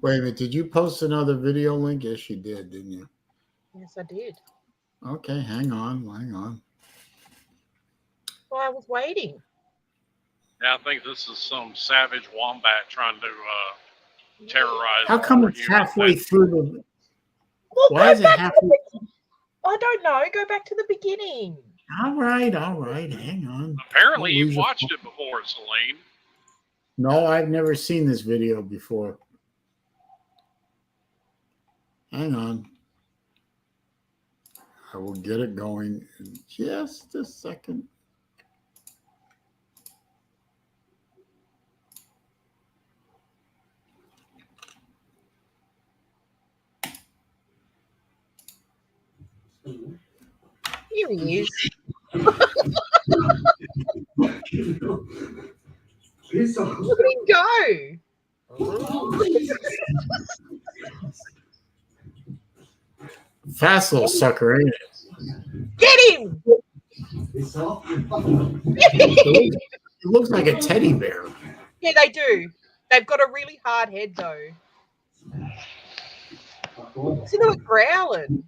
Wait a minute. Did you post another video link? Yes, you did, didn't you? Yes, I did. Okay, hang on. Well, I was waiting. Yeah, I think this is some savage wombat trying to terrorize. How come it's halfway through the... Well, Why is it halfway? I don't know. Go back to the beginning. All right. Hang on. Apparently, you've watched it before, Saleen. No, I've never seen this video before. Hang on. I will get it going in just a second. Here he is. Look at him go. Fast little sucker, ain't it? Get him! It looks like a teddy bear. Yeah, they do. They've got a really hard head, though. Listen to it growling.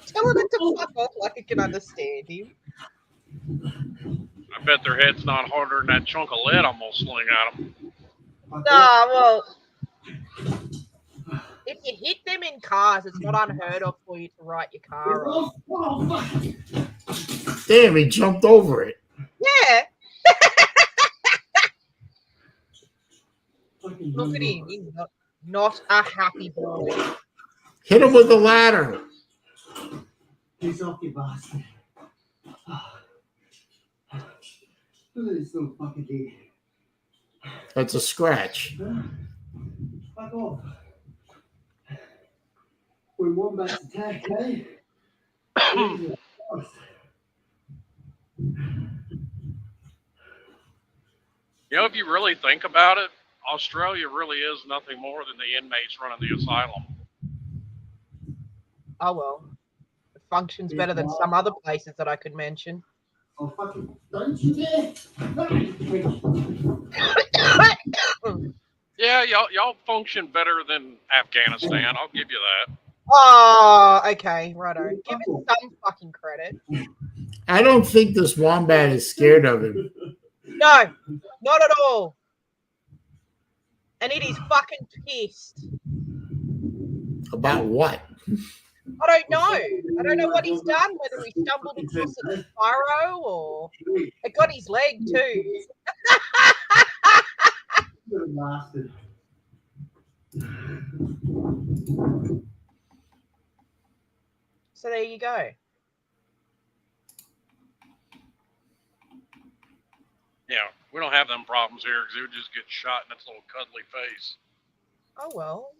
Telling it to fuck off like it can understand him. I bet their head's not harder than that chunk of lead I'm gonna sling at them. Nah, well, if you hit them in cars, it's not unheard of for you to write your car off. Damn, he jumped over it. Yeah. Look at him. He's not a happy boy. Hit him with the ladder. He's off, you bastard. Look at this little fucking thing. That's a scratch. Fuck off. When wombats attack, eh? You know, if you really think about it, Australia really is nothing more than the inmates running the asylum. Oh, well. It functions better than some other places that I could mention. Oh, fucking, don't you dare! Yeah, y'all function better than Afghanistan. I'll give you that. Oh, okay, righto. Give it some fucking credit. I don't think this wombat is scared of him. No, not at all. And it is fucking pissed. About what? I don't know. I don't know what he's done, whether he stumbled across a furrow or it got his leg too. You're a bastard. So there you go. Yeah, we don't have them problems here because it would just get shot in its little cuddly face. Oh well.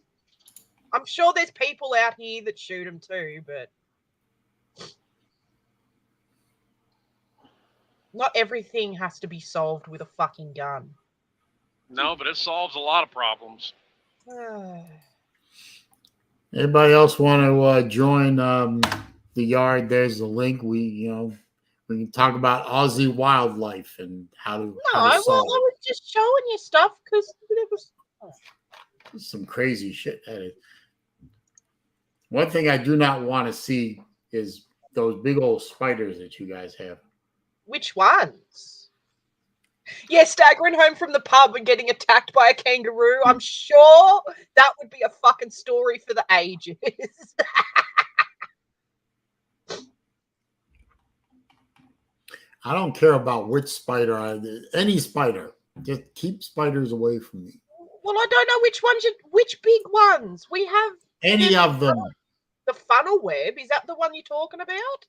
I'm sure there's people out here that shoot them too, but not everything has to be solved with a fucking gun. No, but it solves a lot of problems. Anybody else want to join the yard? There's the link. We can talk about Aussie wildlife and how to I solve was just showing you stuff because it was some crazy shit. One thing I do not want to see is those big old spiders that you guys have. Which ones? Yeah, staggering home from the pub and getting attacked by a kangaroo. I'm sure that would be a fucking story for the ages. I don't care about which spider, any spider. Just keep spiders away from me. Well, I don't know which big ones. We have Any of them. The funnel web, is that the one you're talking about?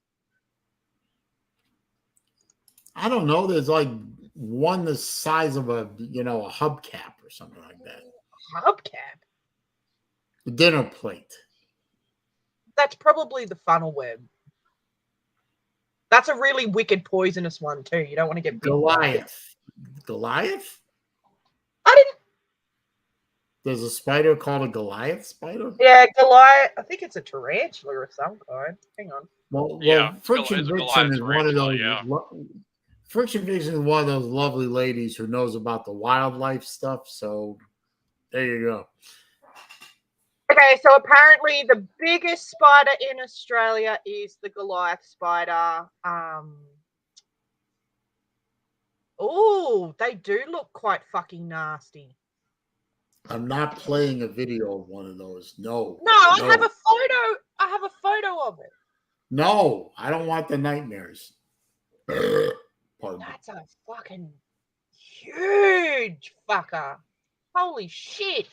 I don't know. There's like one the size of a hubcap or something like that. Hubcap? A dinner plate. That's probably the funnel web. That's a really wicked poisonous one too. You don't want to get bitten. Goliath. Goliath? I didn't. There's a spider called a Goliath spider? Yeah, Goliath. I think it's a tarantula of some kind. Hang on. Well, Yeah, Friction it's a Vixen Goliath is one of tarantula, those. yeah. Friction Vixen is one of those lovely ladies who knows about the wildlife stuff. So there you go. Okay, so apparently the biggest spider in Australia is the Goliath spider. Oh, they do look quite fucking nasty. I'm not playing a video of one of those. No. No, I have a photo. I have a photo of it. No, I don't want the nightmares. Pardon me. That's a fucking huge fucker. Holy shit.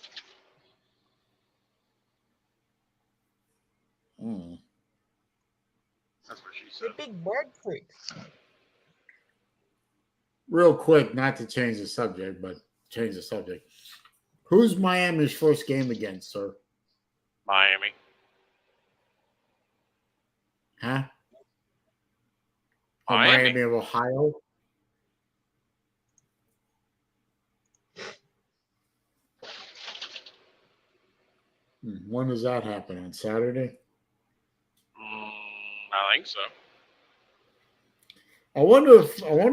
Mm. That's what she The said. big bird freak. Real quick, not to change the subject, but change the subject. Who's Miami's first game against, sir? Miami. Huh? Miami. Miami of Ohio? When does that happen? On Saturday? I think so. I wonder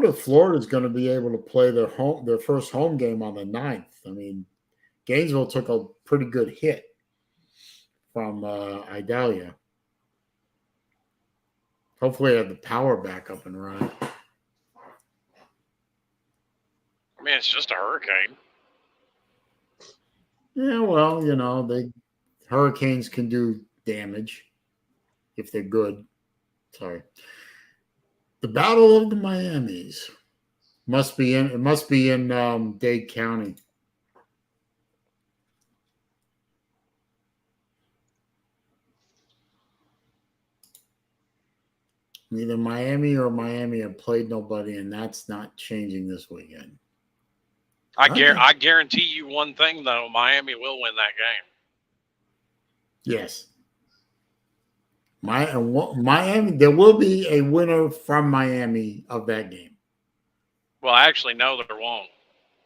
if Florida's going to be able to play their first home game on the 9th. I mean, Gainesville took a pretty good hit from Idalia. Hopefully, they have the power back up and running. I mean, it's just a hurricane. Yeah, well, hurricanes can do damage if they're good. Sorry. The Battle of the Miamis must be in Dade County. Neither Miami or Miami have played nobody, and that's not changing this weekend. I guarantee you one thing though: Miami will win that game. Yes. Miami. There will be a winner from Miami of that game. Well, actually, no, there won't,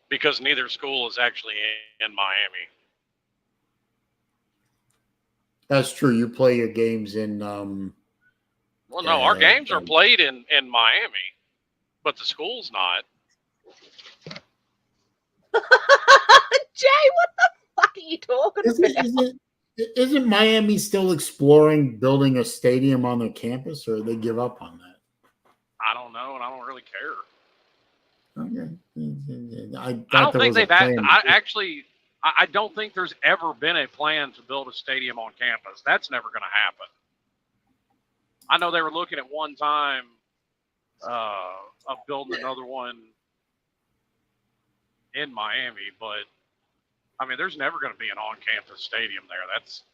because neither school is actually in Miami. That's true. You play your games in. Well, no, our games are played in Miami, but the school's not. Jay, what the fuck are you talking about? Isn't Miami still exploring building a stadium on their campus, or they give up on that? I don't know, and I don't really care. Okay. I don't think they've. I don't think there's ever been a plan to build a stadium on campus. That's never going to happen. I know they were looking at one time of building another one in Miami, but I mean, there's never going to be an on-campus stadium there.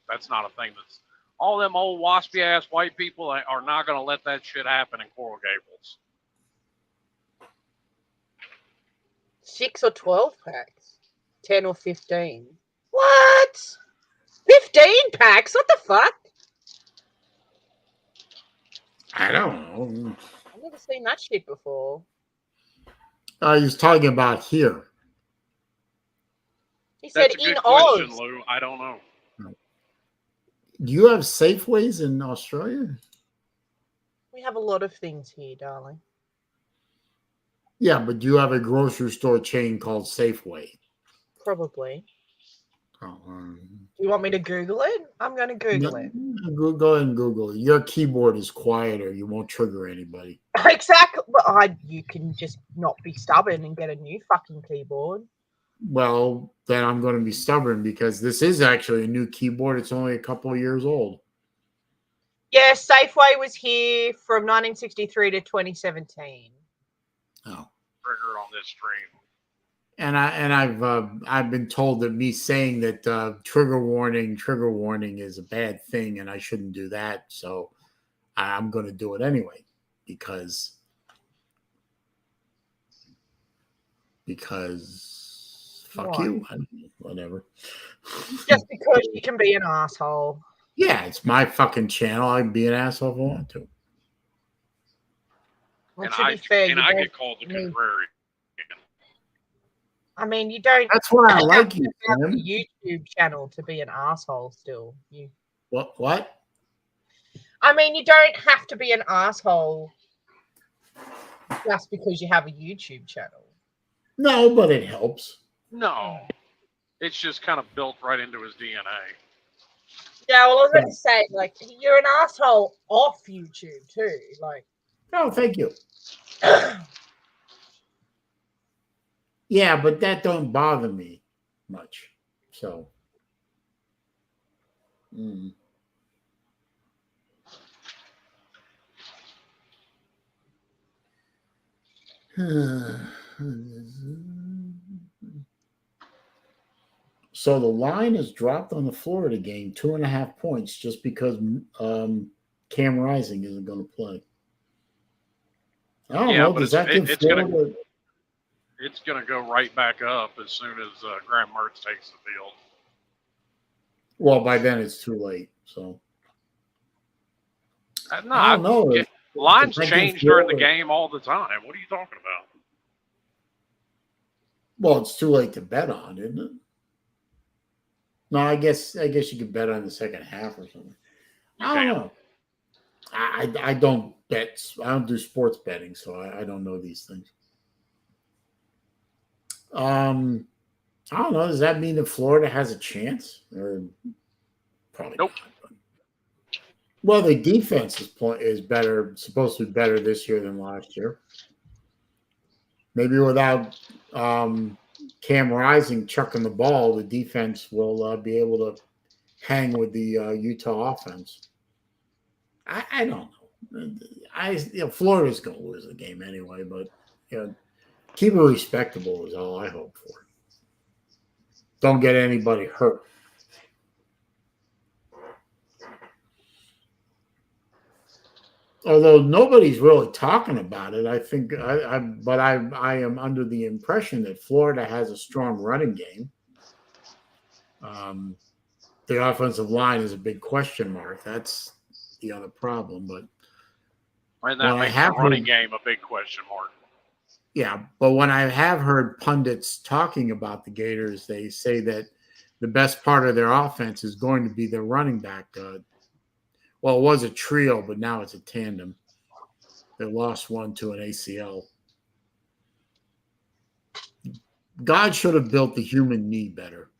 That's not a thing. That's all them old waspy ass white people are not going to let that shit happen in Coral Gables. 6 or 12 packs. 10 or 15. What? 15 packs? What the fuck? I don't know. I've never seen that shit before. He's talking about here. He said That's a in good question, Oz. Lou. I don't know. Do you have Safeways in Australia? We have a lot of things here, darling. Yeah, but do you have a grocery store chain called Safeway? Probably. Oh, Do you want me to Google it? I'm going to Google it. Go ahead and Google it. Your keyboard is quieter. You won't trigger anybody. Exactly. Well, you can just not be stubborn and get a new fucking keyboard. Well, then I'm going to be stubborn because this is actually a new keyboard. It's only a couple of years old. Yeah, Safeway was here from 1963 to 2017. Oh. Trigger on this stream. And I've been told that me saying that trigger warning is a bad thing and I shouldn't do that. So I'm going to do it anyway because fuck Why? you. Whatever. Just because you can be an asshole. Yeah, it's my fucking channel. I can be an asshole if I want to. Well, And to be fair, you I don't get called the need- contrarian. I mean, you don't That's why I like you, have a Tim. YouTube channel to be an asshole still. What? I mean, you don't have to be an asshole just because you have a YouTube channel. No, but it helps. No. It's just kind of built right into his DNA. Yeah, well, I was going to say, like, you're an asshole off YouTube too. Like, Oh, thank you. Yeah, but that don't bother me much. So. So the line is dropped on the Florida game 2.5 points just because Cam Rising isn't going to play. I don't know. But Does that give Florida? It's going to go right back up as soon as Graham Mertz takes the field. Well, by then it's too late. So No, I don't know. Lines change during the game all the time. What are you talking about? Well, it's too late to bet on, isn't it? No, I guess you could bet on the second half or something. I don't know. I don't bet. I don't do sports betting, so I don't know these things. I don't know. Does that mean that Florida has a chance? Or probably nope. Not. Well, the defense is better. Supposed to be better this year than last year. Maybe without Cam Rising chucking the ball, the defense will be able to hang with the Utah offense. I don't know. Florida's going to lose the game anyway, but keep it respectable is all I hope for. Don't get anybody hurt. Although nobody's really talking about it, I think. I am under the impression that Florida has a strong running game. The offensive line is a big question mark. That's the other problem. But that makes the running game a big question mark. Yeah, but when I have heard pundits talking about the Gators, they say that the best part of their offense is going to be their running back. Well, it was a trio, but now it's a tandem. They lost one to an ACL. God should have built the human knee better.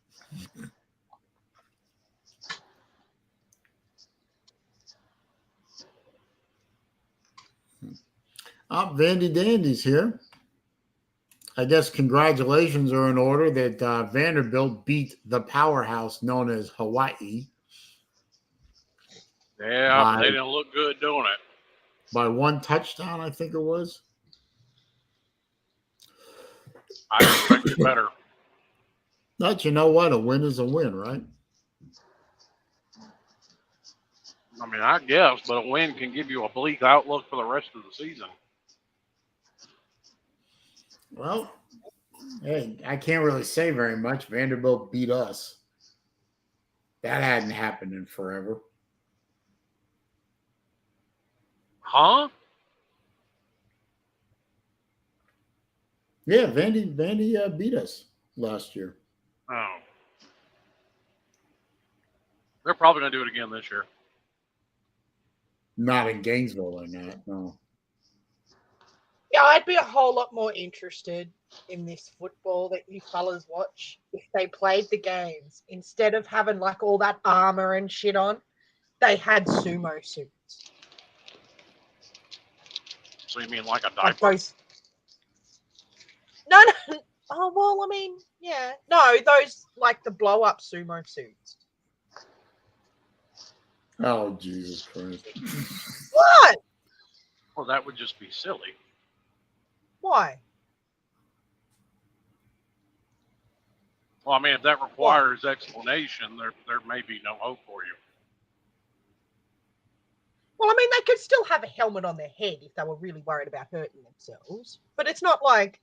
Vandy Dandy's here. I guess congratulations are in order that Vanderbilt beat the powerhouse known as Hawaii. Yeah, they didn't look good doing it. By one touchdown, I think it was. I expected better. But you know what? A win is a win, right? I mean, I guess, but a win can give you a bleak outlook for the rest of the season. Well, Hey, I can't really say very much. Vanderbilt beat us. That hadn't happened in forever. Huh? Yeah, Vandy beat us last year. Oh. They're probably going to do it again this year. Not in Gainesville or not, no. Yeah, I'd be a whole lot more interested in this football that you fellas watch if they played the games. Instead of having like all that armor and shit on, they had sumo suits. So you mean like a Like diaper? those. No. Oh, well, I mean, yeah. No, those like the blow up sumo suits. Oh, Jesus Christ. What? Well, that would just be silly. Why? Well, I mean, if that requires explanation, there may be no hope for you. Well, I mean, they could still have a helmet on their head if they were really worried about hurting themselves. But it's not like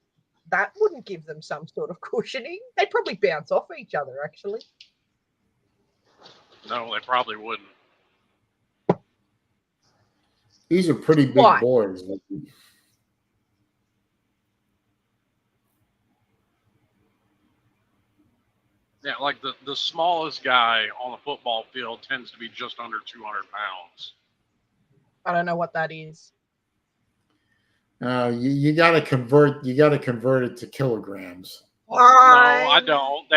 that wouldn't give them some sort of cushioning. They'd probably bounce off each other, actually. No, they probably wouldn't. These are pretty big Why? boys. Yeah, like the smallest guy on the football field tends to be just under 200 pounds. I don't know what that is. You got to convert. You got to convert it to kilograms. No, I don't.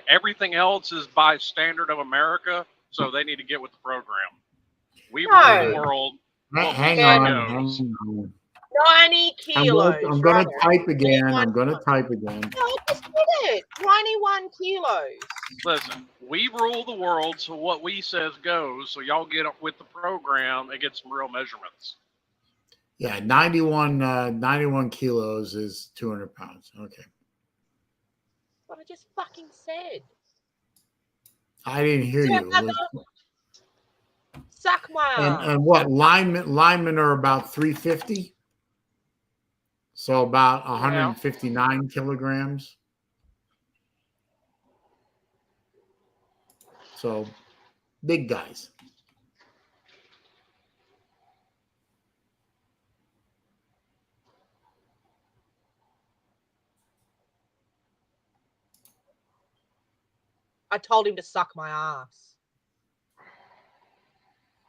Everything else is by standard of America, so they need to get with the program. We rule the world. Hang Yeah, on. 90 kilos. I'm going to rather. type again. 91 I'm going to type again. No, I just did it. 91 kilos. Listen, we rule the world, so what we says goes. So y'all get up with the program and get some real measurements. Yeah, 91 kilos is 200 pounds. Okay. What I just fucking said. I didn't hear you. Suck my arm. And what linemen are about 350, so about 159 kilograms. So big guys. I told him to suck my ass.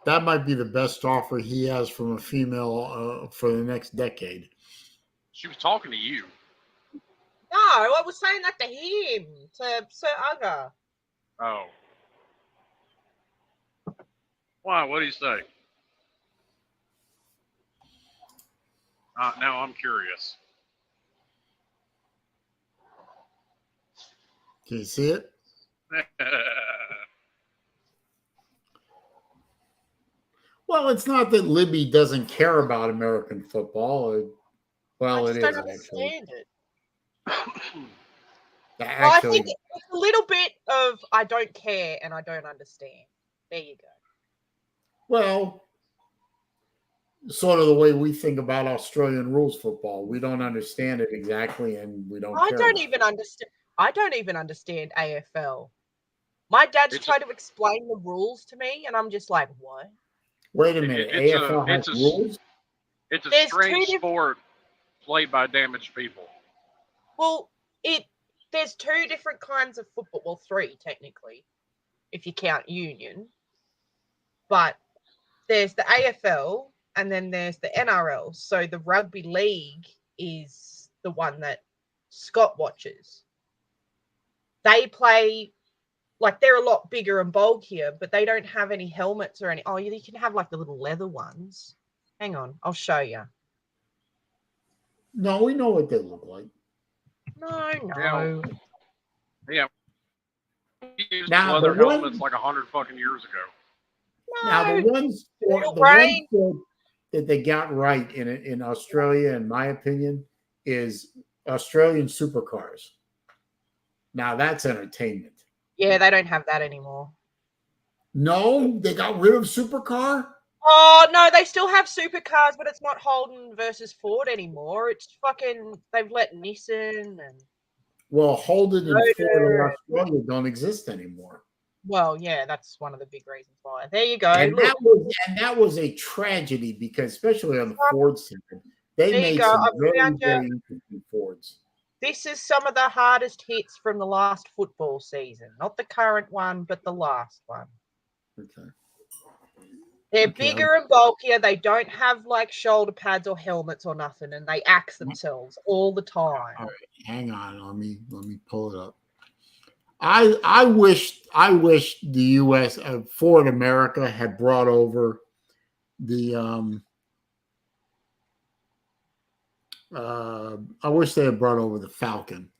That might be the best offer he has from a female for the next decade. She was talking to you. No, I was saying that to him, to Sir Uga. Oh. Why? What do you say? Now I'm curious. Can you see it? Well, it's not that Libby doesn't care about American football. Well, it is don't actually. Understand it. Actually, Well, I think it's a little bit of I don't care and I don't understand. There you go. Well, sort of the way we think about Australian rules football. We don't understand it exactly, and we don't. I care don't about even it. understand. I don't even understand AFL. My dad's tried to explain the rules to me, and I'm just like, what? Wait a minute. AFL has rules? It's a strange sport played by damaged people. Well, there's two different kinds of football. Well, three technically, if you count union. But there's the AFL, and then there's the NRL. So the rugby league is the one that Scott watches. They play, like, they're a lot bigger and bulkier, but they don't have any helmets or any. Oh, you can have like the little leather ones. Hang on, I'll show you. No, we know what they look like. No. Yeah. We used Now, leather the one- helmets like 100 fucking years ago. Now, the ones that they got right in Australia, in my opinion, is Australian supercars. Now, that's entertainment. Yeah, they don't have that anymore. No, they got rid of supercar? Oh no, they still have supercars, but it's not Holden versus Ford anymore. It's fucking. They've let Nissan and. Well, Holden and Ford Motor. in Australia don't exist anymore. Well, yeah, that's one of the big reasons why. There you go. And Look, that was a tragedy because, especially on the Ford side, they there you made go. some I very, found you. very interesting Fords. This is some of the hardest hits from the last football season. Not the current one, but the last one. Okay. They're Okay. bigger and bulkier. They don't have like shoulder pads or helmets or nothing, and they axe themselves all the time. All right, hang on. Let me pull it up. I wish the U.S. Ford America had brought over the I wish they had brought over the Falcon.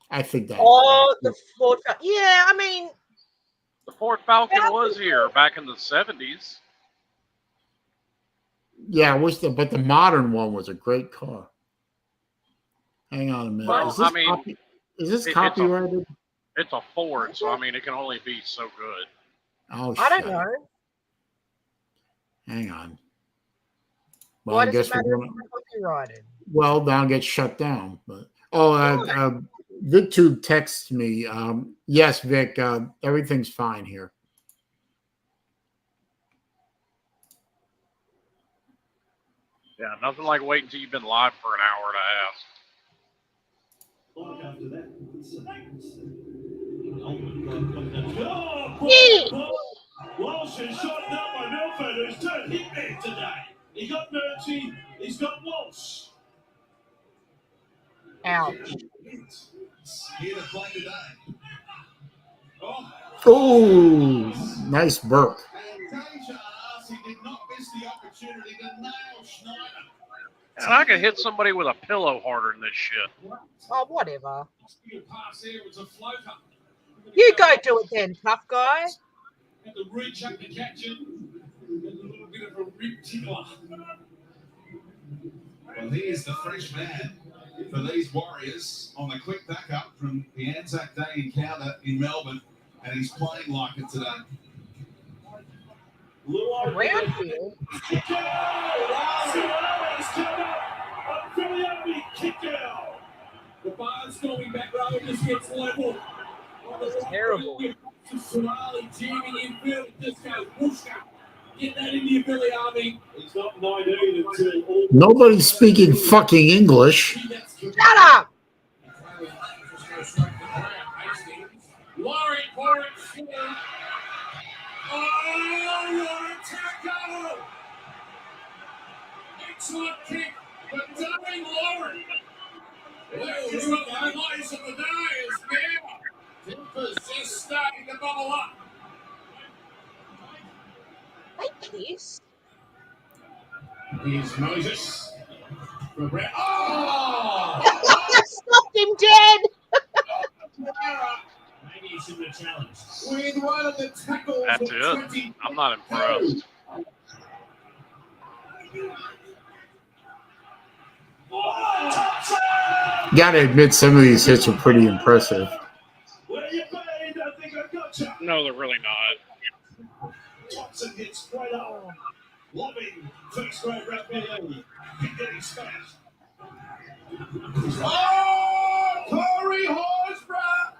I think that. Oh, the Ford. Yeah, I mean, The Ford Falcon was here back in the 70s. Yeah, I wish but the modern one was a great car. Hang on a minute. Well, is this it's copyrighted? It's a Ford, so I mean, it can only be so good. Oh, I don't know. Hang on. Well, Why I does guess it matter we're if gonna. it's copyrighted? Well, that'll get shut down. But VidTube texts me. Yes, Vic. Everything's fine here. Yeah, nothing like waiting until you've been live for an hour to ask. After that. Walsh shot down by Milford, who's turned hitman today. He got Murchie, he's got Walsh. Ouch. Here to play today. Oh, nice burp. And Deja he did not miss the opportunity to nail Schneider. And I could hit somebody with a pillow harder than this shit. Oh, whatever. Pass there was a floater. You go do it then, tough guy. Had to reach up to catch it. And a little bit of a rib tickler. Well, here's the fresh man for these Warriors on the quick backup from the Anzac Day encounter in Melbourne, and he's playing like it today. Around here. Kick out! Kick out! The bar's going back row just gets level. That's terrible. Somali jamming infield, just goes whooshka. Get that into your Billy Army. He's not 19 until all. Nobody's speaking fucking English. Shut up! Laurie for it. Oh, what a tackle! Excellent kick, but Darren Laurie. Well, he's got the highlights of the day is now. Timbers just starting to bubble up. They kiss. Here's Moses. Oh! Stopped him dead. Maybe he shouldn't have challenged. With one of the tackles. That's it. I'm not impressed. Gotta admit, some of these hits are pretty impressive. No, they're really not. Thompson gets straight up. Loving first grade rugby league. Getting smashed. Oh, Corey Horsburgh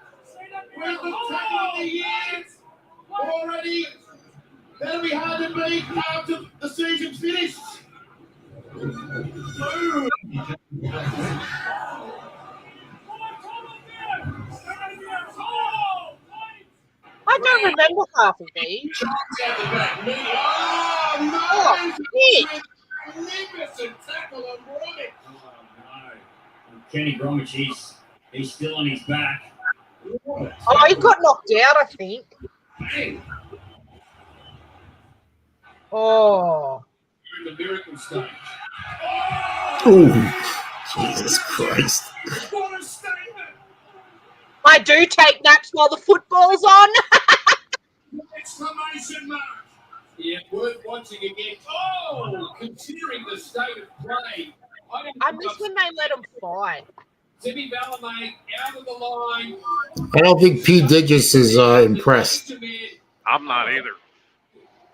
with the tackle of the year already. That'll be hard to beat after the season's finished. Boom. I don't remember half of these. Oh, shit. Magnificent tackle on Bromwich. Kenny Bromwich, he's still on his back. Oh, he got knocked out, I think. Oh. In the miracle stage. Oh, Jesus Christ. What a statement. I do take naps while the football's on. Exclamation mark. Yeah, worth watching again. Oh, considering the state of play. I miss when they let them fight. Timmy Ballamay out of the line. I don't think P. Digits is impressed. I'm not either.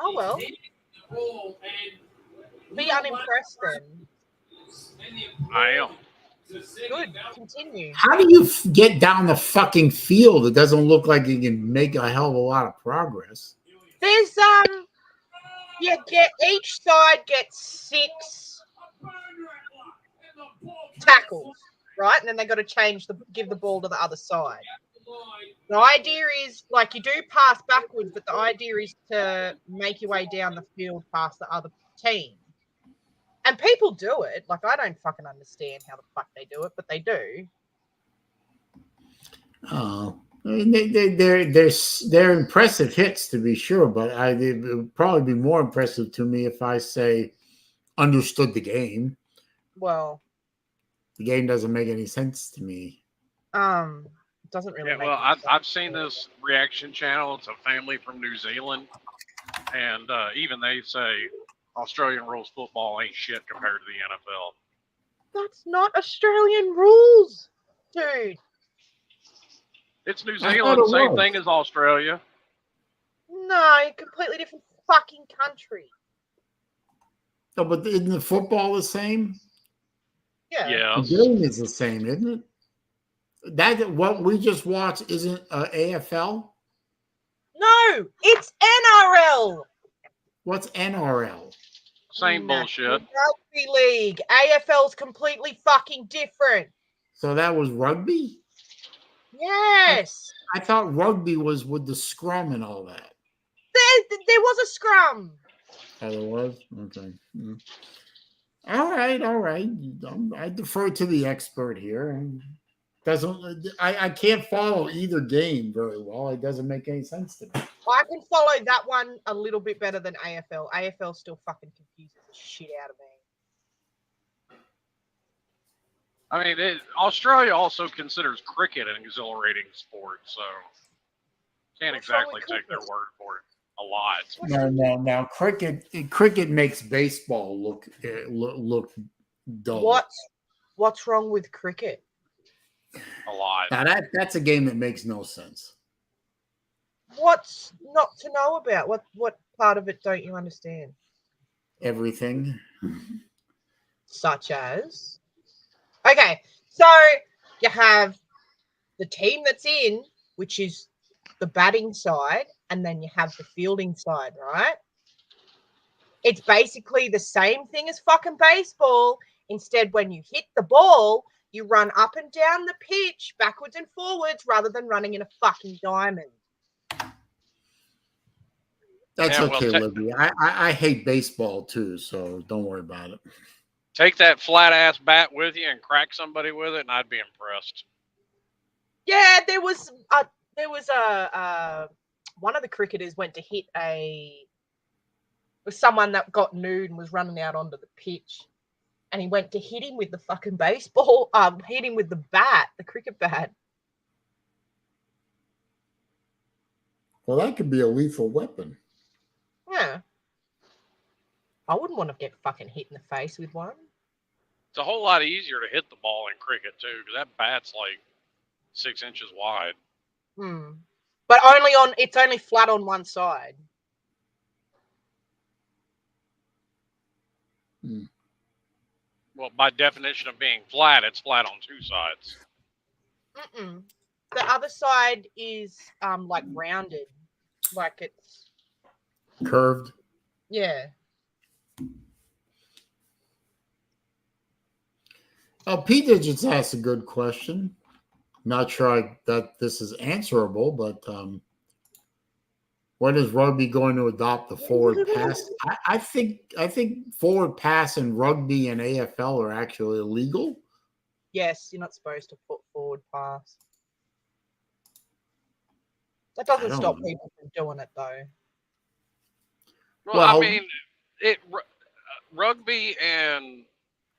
Oh, well. Be unimpressed then. I am. Good. Continue. How do you get down the fucking field? It doesn't look like you can make a hell of a lot of progress. There's you get each side gets 6 tackles, right? And then they got to give the ball to the other side. The idea is like you do pass backwards, but the idea is to make your way down the field past the other team. And people do it. Like I don't fucking understand how the fuck they do it, but they do. Oh, I mean, they're impressive hits to be sure, but it would probably be more impressive to me if I say understood the game. Well, the game doesn't make any sense to me. It doesn't really. Yeah, make well, any sense. I've seen this reaction channel. It's a family from New Zealand, and even they say Australian rules football ain't shit compared to the NFL. That's not Australian rules, dude. It's New I thought Zealand, it same was. thing as Australia. No, completely different fucking country. No, but isn't the football the same? Yeah. The Yes. game is the same, isn't it? That what we just watched isn't AFL. No, it's NRL. What's NRL? Same bullshit. Rugby league. AFL's completely fucking different. So that was rugby? Yes. I thought rugby was with the scrum and all that. There was a scrum. Oh, there was? Okay. All right. I defer to the expert here. I can't follow either game very well. It doesn't make any sense to me. I can follow that one a little bit better than AFL. AFL still fucking confuses the shit out of me. I mean, Australia also considers cricket an exhilarating sport, so can't What's wrong exactly with take their cricket? word for it a lot. No. Cricket makes baseball look dull. What's wrong with cricket? A lot. Now that's a game that makes no sense. What's not to know about? What part of it don't you understand? Everything. Such as? Okay, so you have the team that's in, which is the batting side, and then you have the fielding side, right? It's basically the same thing as fucking baseball. Instead, when you hit the ball, you run up and down the pitch, backwards and forwards, rather than running in a fucking diamond. That's Yeah, well, okay, Libby. I hate baseball too, so don't worry about it. Take that flat ass bat with you and crack somebody with it, and I'd be impressed. Yeah, there was a one of the cricketers went to hit someone that got nude and was running out onto the pitch, and he went to hit him with the fucking baseball, hit him with the bat, the cricket bat. Well, that could be a lethal weapon. Yeah, I wouldn't want to get fucking hit in the face with one. It's a whole lot easier to hit the ball in cricket too, because that bat's like 6 inches wide. But it's only flat on one side. Well, by definition of being flat, it's flat on 2 sides. The other side is like rounded, like it's Curved. yeah. Oh, P Digits asked a good question. Not sure that this is answerable, but when is rugby going to adopt the forward pass? I think forward pass in rugby and AFL are actually illegal. Yes, you're not supposed to put forward pass. That doesn't stop people from doing it though. Well, I mean, rugby and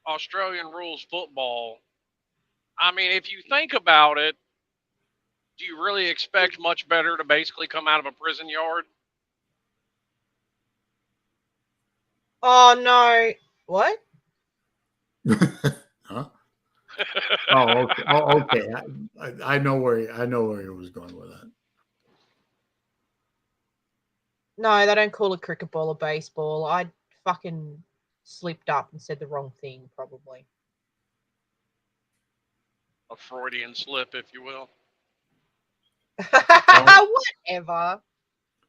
Australian rules football, I mean, if you think about it, do you really expect much better to basically come out of a prison yard? Oh no! What? Huh? Oh, okay. Oh, okay. I know where he was going with that. No, they don't call it cricket ball or baseball. I fucking slipped up and said the wrong thing, probably. A Freudian slip, if you will. Whatever.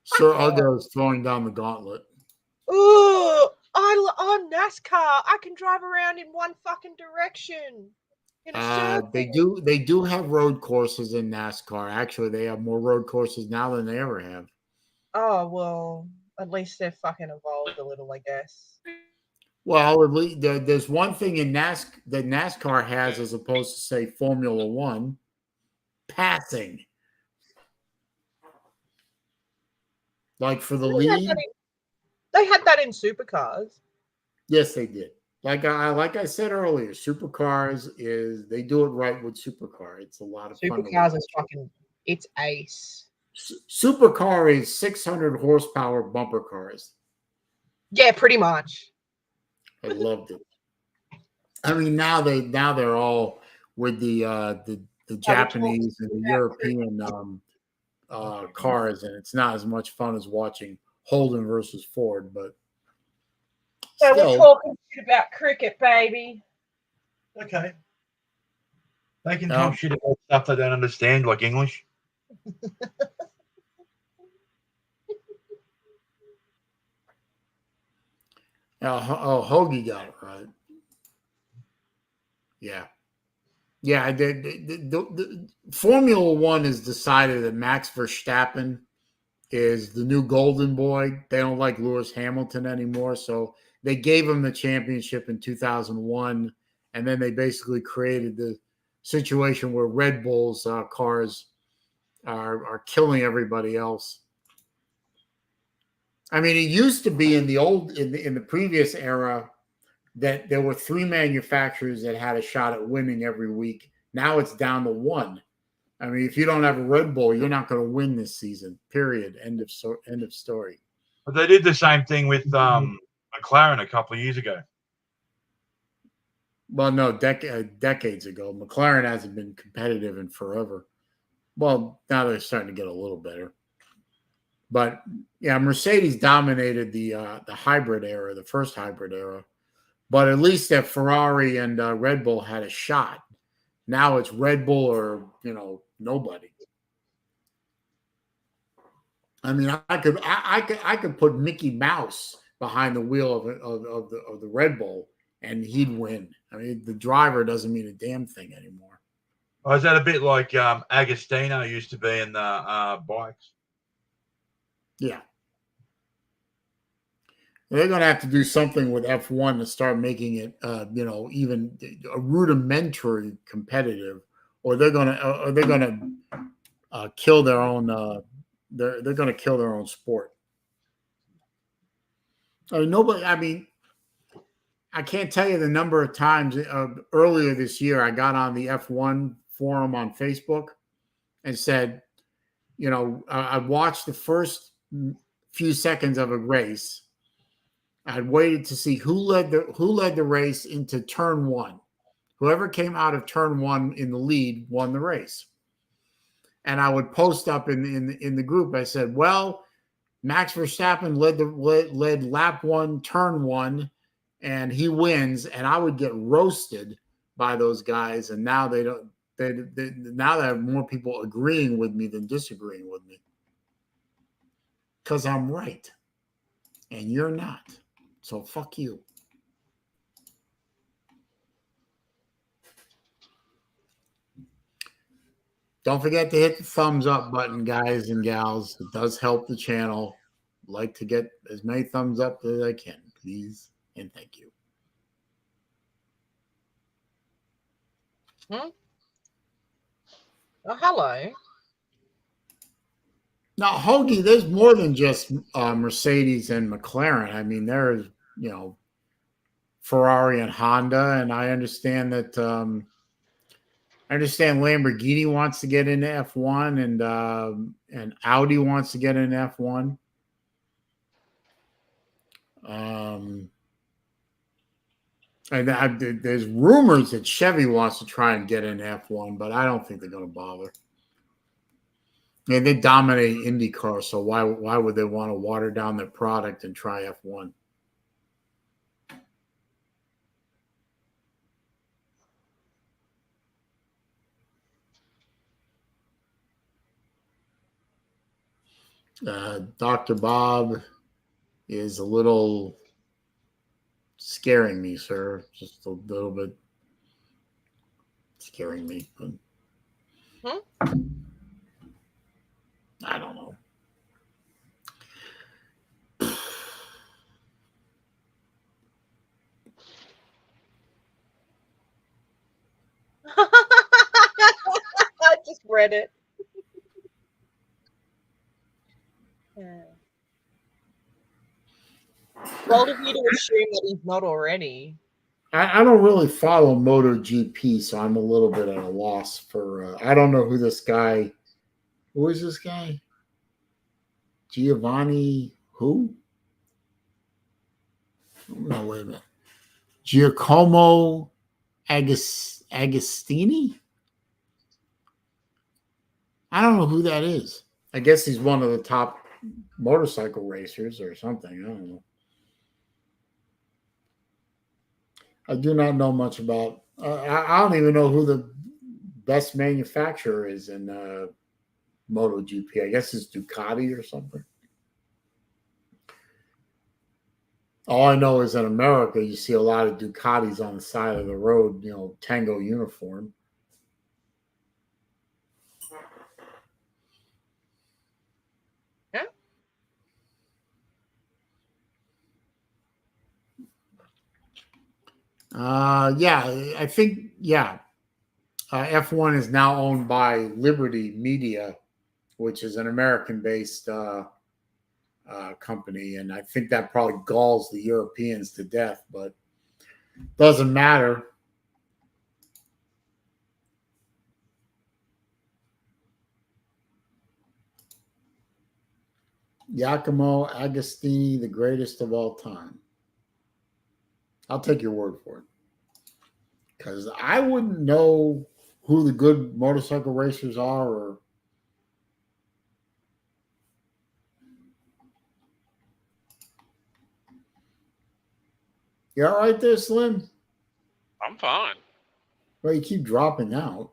Sir Ugo is throwing down the gauntlet. Ooh, I'm NASCAR. I can drive around in one fucking direction. In a circle. They do have road courses in NASCAR. Actually, they have more road courses now than they ever have. Oh, well, at least they're fucking evolved a little, I guess. Well, at least there's one thing in that NASCAR has as opposed to, say, Formula One: passing. Like for the lead. They had that in supercars. Yes, they did. Like I said earlier, supercars they do it right with supercar. It's a lot of fun. Supercars is fucking, it's ace. Supercar is 600 horsepower bumper cars. Yeah, pretty much. I loved it. I mean, now they're all with the Japanese and the European cars, and it's not as much fun as watching Holden versus Ford, but so still, we're talking shit about cricket, baby. Okay. They can talk shit about stuff they don't understand, like English. Hoagie got it right. Yeah. Yeah, the Formula One has decided that Max Verstappen is the new golden boy. They don't like Lewis Hamilton anymore, so they gave him the championship in 2001, and then they basically created the situation where Red Bull's cars are killing everybody else. I mean, it used to be in the previous era that there were 3 manufacturers that had a shot at winning every week. Now it's down to 1. I mean, if you don't have a Red Bull, you're not going to win this season. Period. End of story. But they did the same thing with McLaren a couple of years ago. Well, no, decades ago. McLaren hasn't been competitive in forever. Well, now they're starting to get a little better. But yeah, Mercedes dominated the hybrid era, the first hybrid era. But at least that Ferrari and Red Bull had a shot. Now it's Red Bull or nobody. I mean, I could put Mickey Mouse behind the wheel of the Red Bull and he'd win. I mean, the driver doesn't mean a damn thing anymore. Oh, is that a bit like Agostino used to be in the bikes? Yeah. They're going to have to do something with F1 to start making it, even a rudimentary competitive, or they're going to kill their own. They're going to kill their own sport. I mean, I can't tell you the number of times earlier this year I got on the F1 forum on Facebook and said, I watched the first few seconds of a race. I'd waited to see who led the race into turn 1. Whoever came out of turn 1 in the lead won the race. And I would post up in the group. I said, "Well, Max Verstappen led lap 1, turn 1, and he wins." And I would get roasted by those guys. And now they don't. Now they have more people agreeing with me than disagreeing with me, because I'm right, and you're not. So fuck you. Don't forget to hit the thumbs up button, guys and gals. It does help the channel. I'd like to get as many thumbs up as I can, please, and thank you. Oh, hello. Now, Hoagie, there's more than just Mercedes and McLaren. I mean, there's, Ferrari and Honda, and I understand that Lamborghini wants to get into F1, and Audi wants to get into F1. And there's rumors that Chevy wants to try and get into F1, but I don't think they're going to bother. Yeah, they dominate IndyCar, so why would they want to water down their product and try F1? Dr. Bob is a little scaring me, sir. Just a little bit scaring me. I don't know. I just read it. Yeah. Bold of you to assume that he's not already. I don't really follow MotoGP, so I'm a little bit at a loss for. I don't know who this guy. Who is this guy? Giovanni who? No, wait a minute. Giacomo Agostini? I don't know who that is. I guess he's one of the top motorcycle racers or something. I don't know. I do not know much about. I don't even know who the best manufacturer is in MotoGP. I guess it's Ducati or something. All I know is in America, you see a lot of Ducatis on the side of the road, Tango uniform. Yeah, I think, F1 is now owned by Liberty Media, which is an American-based company, and I think that probably galls the Europeans to death, but doesn't matter. Giacomo Agostini, the greatest of all time. I'll take your word for it. Because I wouldn't know who the good motorcycle racers are. Or you all right there, Slim? I'm fine. Well, you keep dropping out.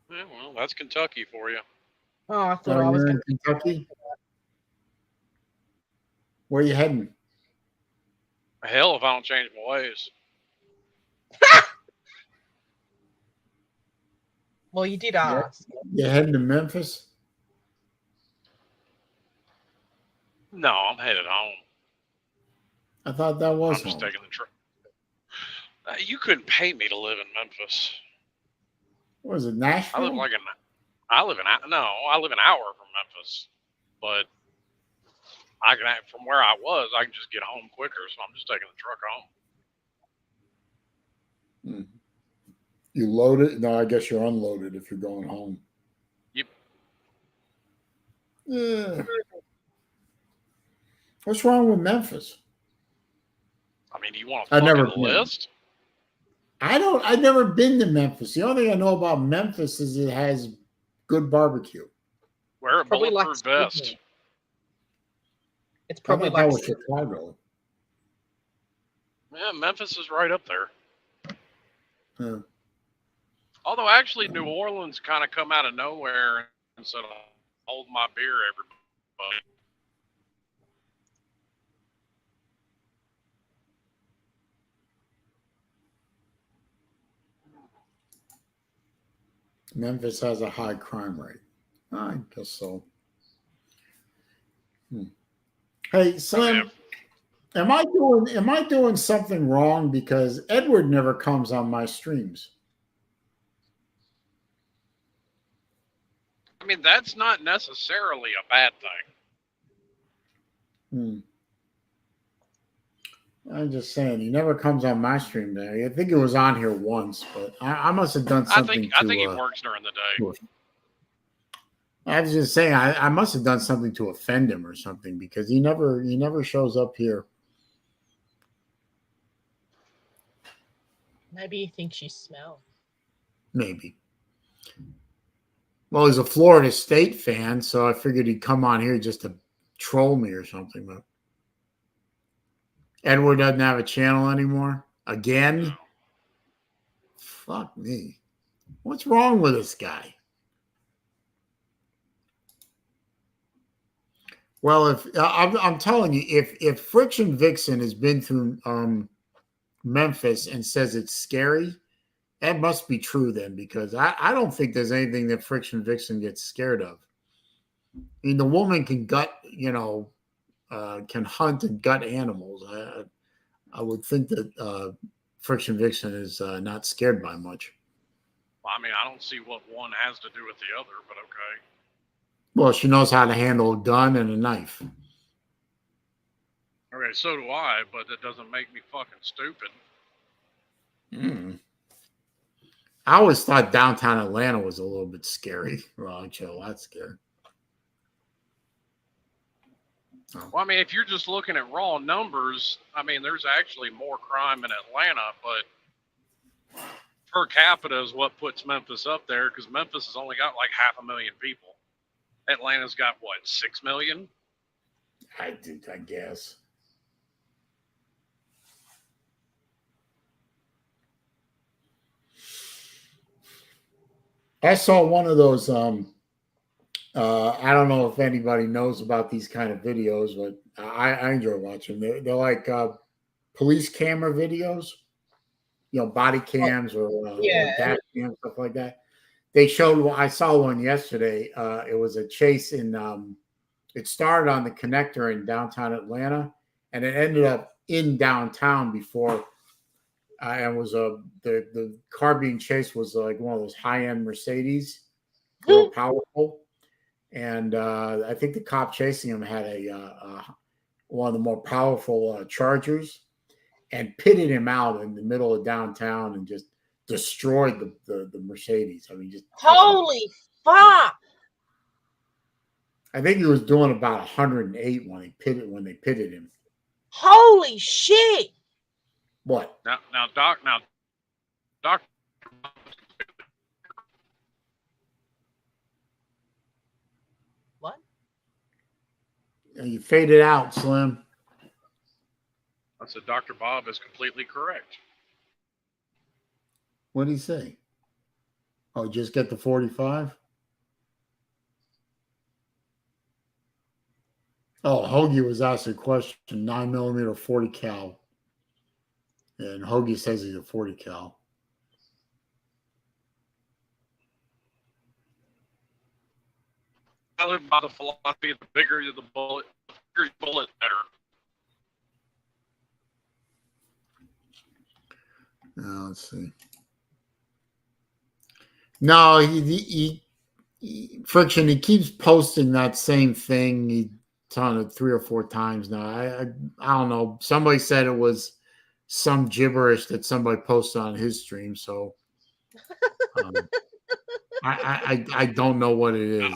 Yeah, well, that's Kentucky for you. Oh, I thought I was in Kentucky. Where are you heading? Hell, if I don't change my ways. Well, you did ask. You heading to Memphis? No, I'm headed home. I thought that was I'm just home. taking the trip. You couldn't pay me to live in Memphis. What is it, Nashville? I live an hour from Memphis, but from where I was, I can just get home quicker. So I'm just taking the truck home. You loaded? No, I guess you're unloaded if you're going home. Yep. Yeah. What's wrong with Memphis? I mean, do you want a fucking list? I've never been to Memphis. The only thing I know about Memphis is it has good barbecue. Wear a bulletproof vest. It's probably that was Chicago. Yeah, Memphis is right up there. Yeah. Although, actually, New Orleans kind of come out of nowhere and said, hold my beer, everybody. Memphis has a high crime rate. I guess so. Hey, Slim, am I doing something wrong? Because Edward never comes on my streams. I mean, that's not necessarily a bad thing. I'm just saying, he never comes on my stream there. I think it was on here once, but I must have done something. I think he works during the day. I was just saying, I must have done something to offend him or something, because he never shows up here. Maybe he thinks you smell. Maybe. Well, he's a Florida State fan, so I figured he'd come on here just to troll me or something. But Edward doesn't have a channel anymore. Again? Fuck me. What's wrong with this guy? Well, if I'm telling you, if Friction Vixen has been through Memphis and says it's scary, that must be true then, because I don't think there's anything that Friction Vixen gets scared of. I mean, the woman can gut, can hunt and gut animals. I would think that Friction Vixen is not scared by much. Well, I mean, I don't see what one has to do with the other, but okay. Well, she knows how to handle a gun and a knife. Okay, so do I, but that doesn't make me fucking stupid. I always thought downtown Atlanta was a little bit scary. Well, chill, that's scary. Well, I mean, if you're just looking at raw numbers, I mean, there's actually more crime in Atlanta, but per capita is what puts Memphis up there, because Memphis has only got like 500,000 people. Atlanta's got what, 6 million? I guess. I saw one of those. I don't know if anybody knows about these kind of videos, but I enjoy watching them. They're like police camera videos, body cams or dash cams, stuff like that. They showed. I saw one yesterday. It was a chase in. It started on the connector in downtown Atlanta, and it ended up in downtown before. And was the car being chased was like one of those high-end Mercedes, real powerful. And I think the cop chasing him had one of the more powerful Chargers, and pitted him out in the middle of downtown and just destroyed the Mercedes. I mean, just holy fuck! I think he was doing about 108 when they pitted him. Holy shit! What? Now, Doc. What? You faded out, Slim. I said Dr. Bob is completely correct. What did he say? Oh, just get the 45? Oh, Hoagie was asked a question, 9mm 40 cal. And Hoagie says he's a 40 cal. I live by the philosophy: the bigger the bullet, the better. Let's see. No, Friction. He keeps posting that same thing. He's done it 3 or 4 times now. I don't know. Somebody said it was some gibberish that somebody posted on his stream. So I don't know what it is.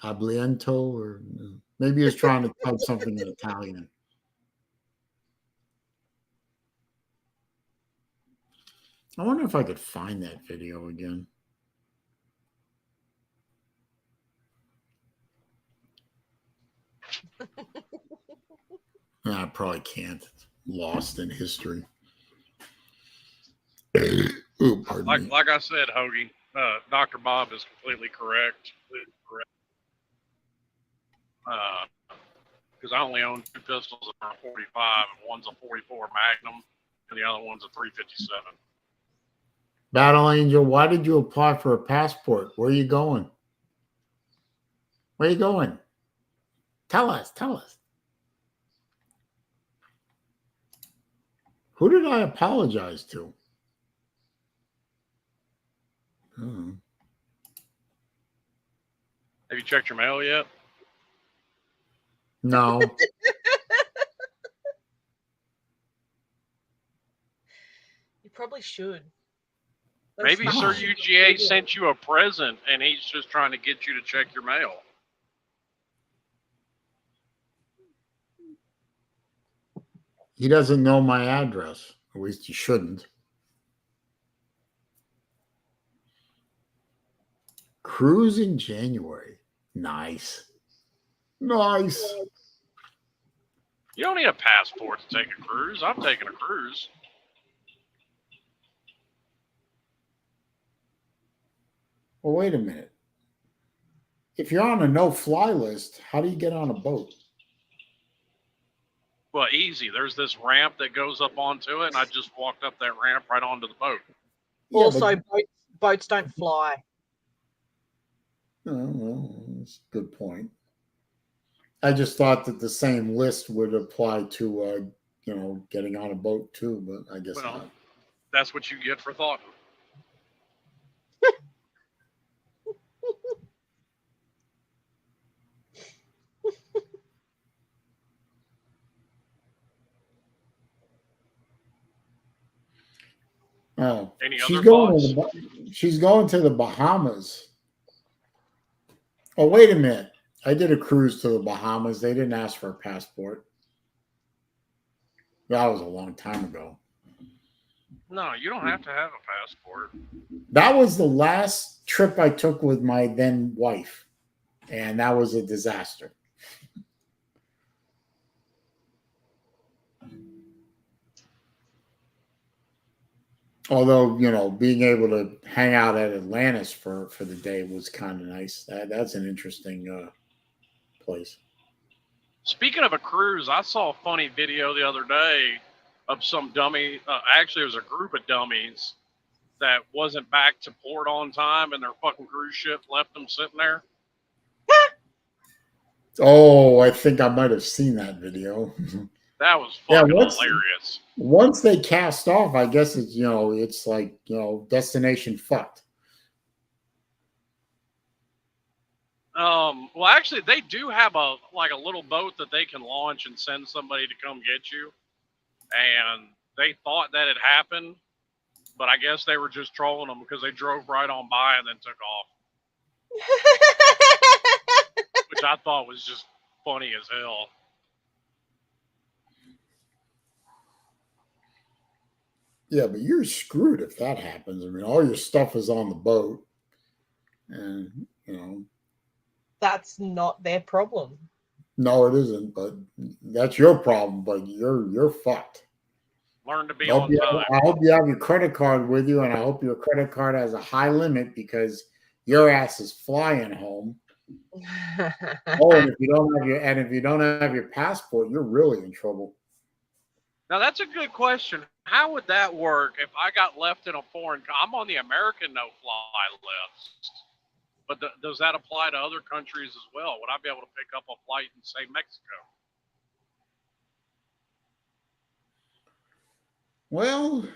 Abliento, or maybe he was trying to type something in Italian. I wonder if I could find that video again. I probably can't. It's lost in history. Ooh, pardon me. Like I said, Hoagie, Dr. Bob is completely correct. Because I only own 2 pistols that are 45, and one's a 44 Magnum, and the other one's a 357. Battle Angel, why did you apply for a passport? Where are you going? Where are you going? Tell us. Who did I apologize to? Have you checked your mail yet? No. You probably should. Maybe Sir UGA sent you a present and he's just trying to get you to check your mail. He doesn't know my address. At least he shouldn't. Cruise in January. Nice. Nice. You don't need a passport to take a cruise. I'm taking a cruise. Well, wait a minute. If you're on a no-fly list, how do you get on a boat? Well, easy. There's this ramp that goes up onto it, and I just walked up that ramp right onto the boat. Yeah, Also, but- boats don't fly. Oh, well, that's a good point. I just thought that the same list would apply to, getting on a boat too, but I guess Well, not. that's what you get for thought. Oh, Any she's other going thoughts? she's going to the Bahamas. Oh, wait a minute. I did a cruise to the Bahamas. They didn't ask for a passport. That was a long time ago. No, you don't have to have a passport. That was the last trip I took with my then wife, and that was a disaster. Although, being able to hang out at Atlantis for the day was kind of nice. That's an interesting place. Speaking of a cruise, I saw a funny video the other day of some dummy. Actually, it was a group of dummies that wasn't back to port on time, and their fucking cruise ship left them sitting there. Oh, I think I might have seen that video. That was Yeah, fucking hilarious. Once they cast off, I guess it's it's like destination fucked. Well, actually, they do have a little boat that they can launch and send somebody to come get you. And they thought that had happened, but I guess they were just trolling them because they drove right on by and then took off, which I thought was just funny as hell. Yeah, but you're screwed if that happens. I mean, all your stuff is on the boat, and That's not their problem. no, it isn't. But that's your problem. But you're fucked. Learn to be on time. I hope you have your credit card with you, and I hope your credit card has a high limit because your ass is flying home. Oh, and if you don't have your passport, you're really in trouble. Now, that's a good question. How would that work if I got left in a foreign country? I'm on the American no-fly list. But does that apply to other countries as well? Would I be able to pick up a flight in, say, Mexico? Well,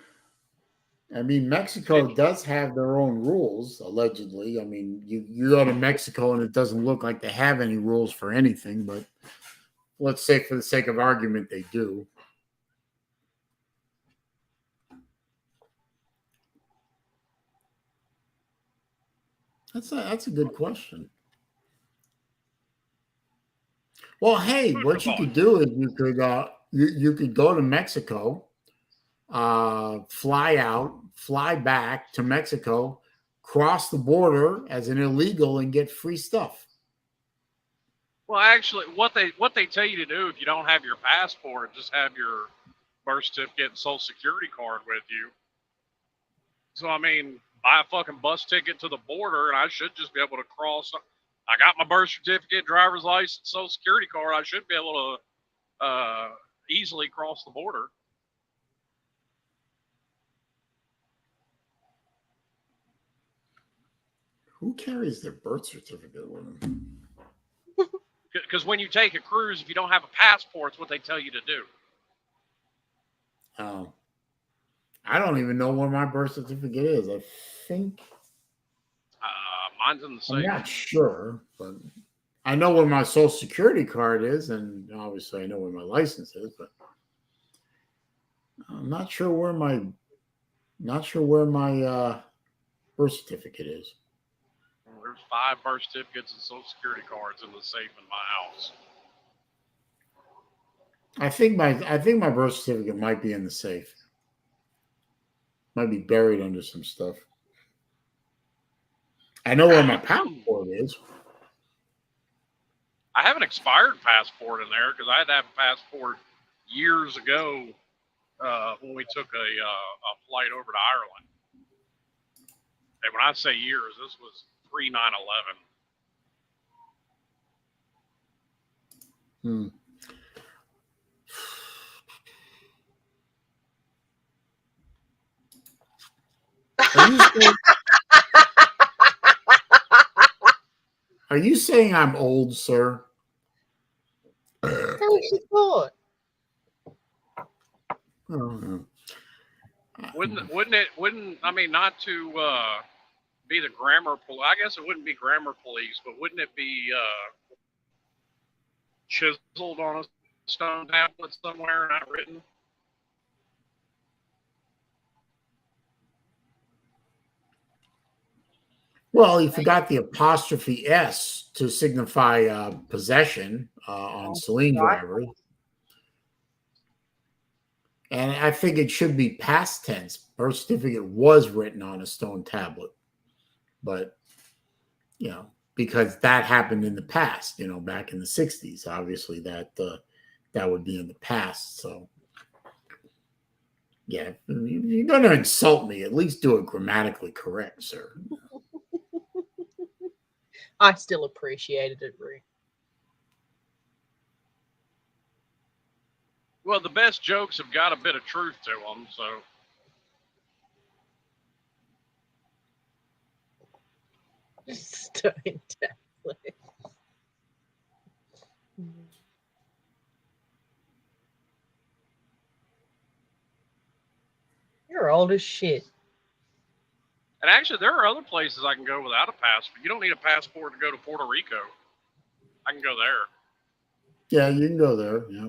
I mean, Mexico does have their own rules, allegedly. I mean, you go to Mexico and it doesn't look like they have any rules for anything, but let's say for the sake of argument, they do. That's a good question. Well, hey, what you could do is you could go to Mexico, fly out, fly back to Mexico, cross the border as an illegal, and get free stuff. Well, actually, what they tell you to do if you don't have your passport, just have your birth certificate and social security card with you. So, I mean, buy a fucking bus ticket to the border, and I should just be able to cross. I got my birth certificate, driver's license, social security card. I should be able to easily cross the border. Who carries their birth certificate with them? Because when you take a cruise, if you don't have a passport, it's what they tell you to do. Oh, I don't even know where my birth certificate is. I think Mine's in the safe. I'm not sure, but I know where my social security card is, and obviously I know where my license is, but I'm not sure where my birth certificate is. There's 5 birth certificates and social security cards in the safe in my house. I think my birth certificate might be in the safe. Might be buried under some stuff. I know where my passport is. I have an expired passport in there because I had to have a passport years ago when we took a flight over to Ireland. And when I say years, this was pre-9/11. Are you saying I'm old, sir? That's what she thought. Oh, Wouldn't I mean, not to be the grammar police? I guess it wouldn't be grammar police, but wouldn't it be chiseled on a stone tablet somewhere, not written? well, you forgot the apostrophe S to signify possession on SaleenDriver. And I think it should be past tense. Birth certificate was written on a stone tablet. But, you know, because that happened in the past, you know, back in the 60s. Obviously, that would be in the past. So, yeah, you're going to insult me. At least do it grammatically correct, sir. I still appreciated it, Rick. Well, the best jokes have got a bit of truth to them, so. Stone tablet. You're old as shit. And actually, there are other places I can go without a passport. You don't need a passport to go to Puerto Rico. I can go there. Yeah, you can go there. Yeah.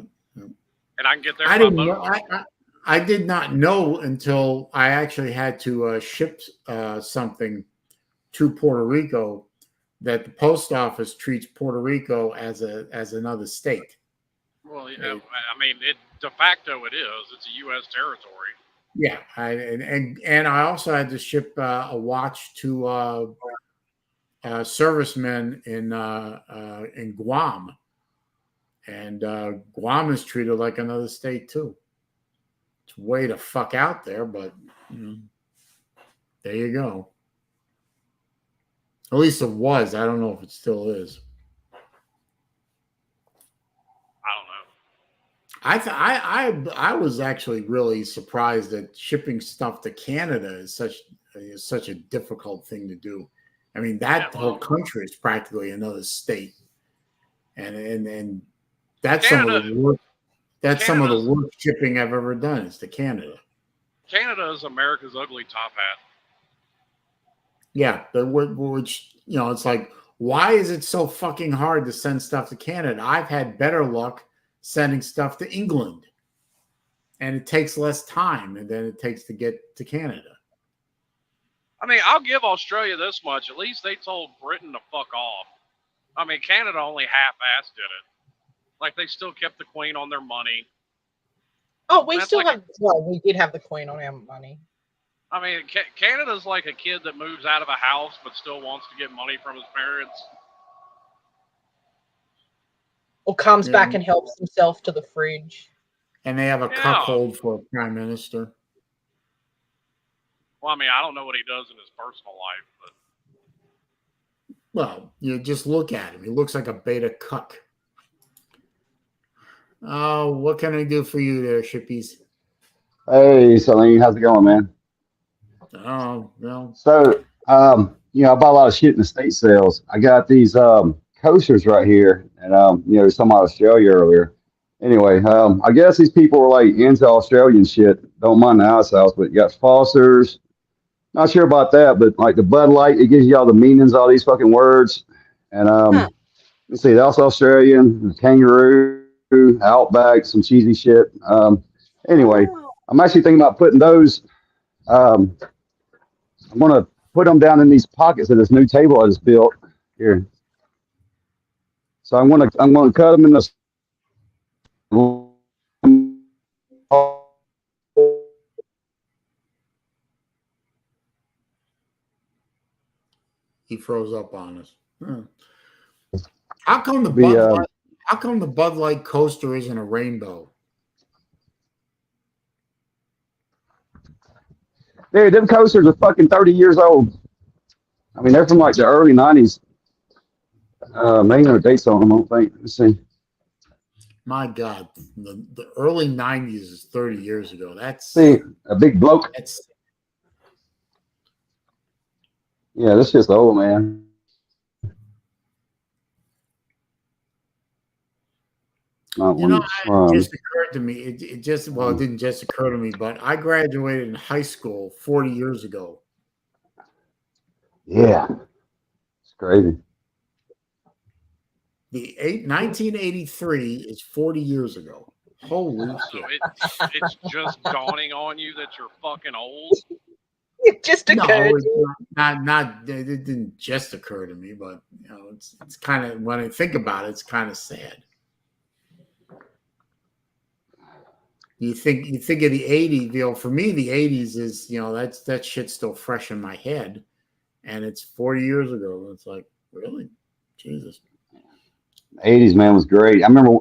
And I can get there I by didn't boat. know. I did not know until I actually had to ship something to Puerto Rico that the post office treats Puerto Rico as another state. Well, yeah, I mean, de facto it is. It's a U.S. territory. Yeah, and I also had to ship a watch to servicemen in Guam, and Guam is treated like another state too. It's way to fuck out there, but you know, there you go. At least it was. I don't know if it still is. I don't know. I was actually really surprised that shipping stuff to Canada is such a difficult thing to do. I mean, that whole country is practically another state, and that's some of the worst. That's some of the worst shipping I've ever done is to Canada. Canada is America's ugly top hat. Yeah, which, you know, it's like, why is it so fucking hard to send stuff to Canada? I've had better luck sending stuff to England, and it takes less time than it takes to get to Canada. I mean, I'll give Australia this much. At least they told Britain to fuck off. I mean, Canada only half-assed did it. Like, they still kept the Queen on their money. Oh, we still have. Well, we did have the Queen on our money. I mean, Canada's like a kid that moves out of a house but still wants to get money from his parents. Or comes back and helps himself to the fridge. And they have a cuckold for a prime minister. Well, I mean, I don't know what he does in his personal life, but. Well, you just look at him. He looks like a beta cuck. Oh, what can I do for you there, Shippies? Hey, Saleen, how's it going, man? Oh, well. So, you know, I bought a lot of shit in the state sales. I got these coasters right here, and you know, there's some out of Australia earlier. Anyway, I guess these people were like into Australian shit. Don't mind the ice house, but you got Foster's. Not sure about that, but like the Bud Light, it gives you all the meanings, all these fucking words. And let's see, that's Australian, kangaroo, Outback, some cheesy shit. Anyway, I'm actually thinking about putting those. I'm gonna put them down in these pockets of this new table I just built here. So I'm gonna cut them in the. he froze up on us. How come the Bud Light coaster isn't a rainbow? Dude, them coasters are fucking 30 years old. I mean, they're from like the early 90s. Maybe no dates on them, I don't think. Let's see. My God, the early 90s is 30 years ago. That's See, a big bloke. Yeah, this shit's old, man. You know, it just occurred to me. It didn't just occur to me, but I graduated in high school 40 years ago. Yeah, it's crazy. 1983 is 40 years ago. Holy shit! It's just dawning on you that you're fucking old. It just occurred. No, it didn't just occur to me, but you know, it's kind of, when I think about it, it's kind of sad. You think of the 80s, you know, for me the 80s is, you know, that shit's still fresh in my head, and it's 40 years ago. It's like, really? Jesus. 80s, man, was great. I remember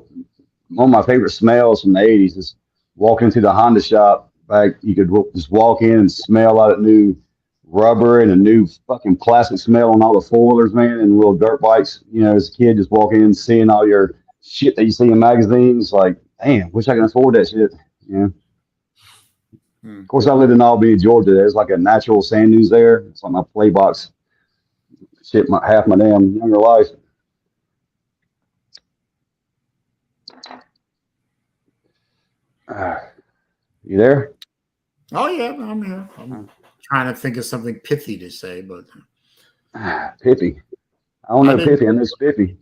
one of my favorite smells from the 80s is walking into the Honda shop. Like, you could just walk in and smell out of new rubber and a new fucking plastic smell on all the foilers, man, and little dirt bikes. You know, as a kid, just walking in, seeing all your shit that you see in magazines. Like, damn, wish I could afford that shit. Yeah. Of course, I lived in Albany, Georgia. There's like a natural sand dunes there. It's like my play box. Shit, half my damn younger life. You there? Oh yeah, I'm here. I'm trying to think of something pithy to say, but Pippy. I don't know Pippy. I know Spiffy.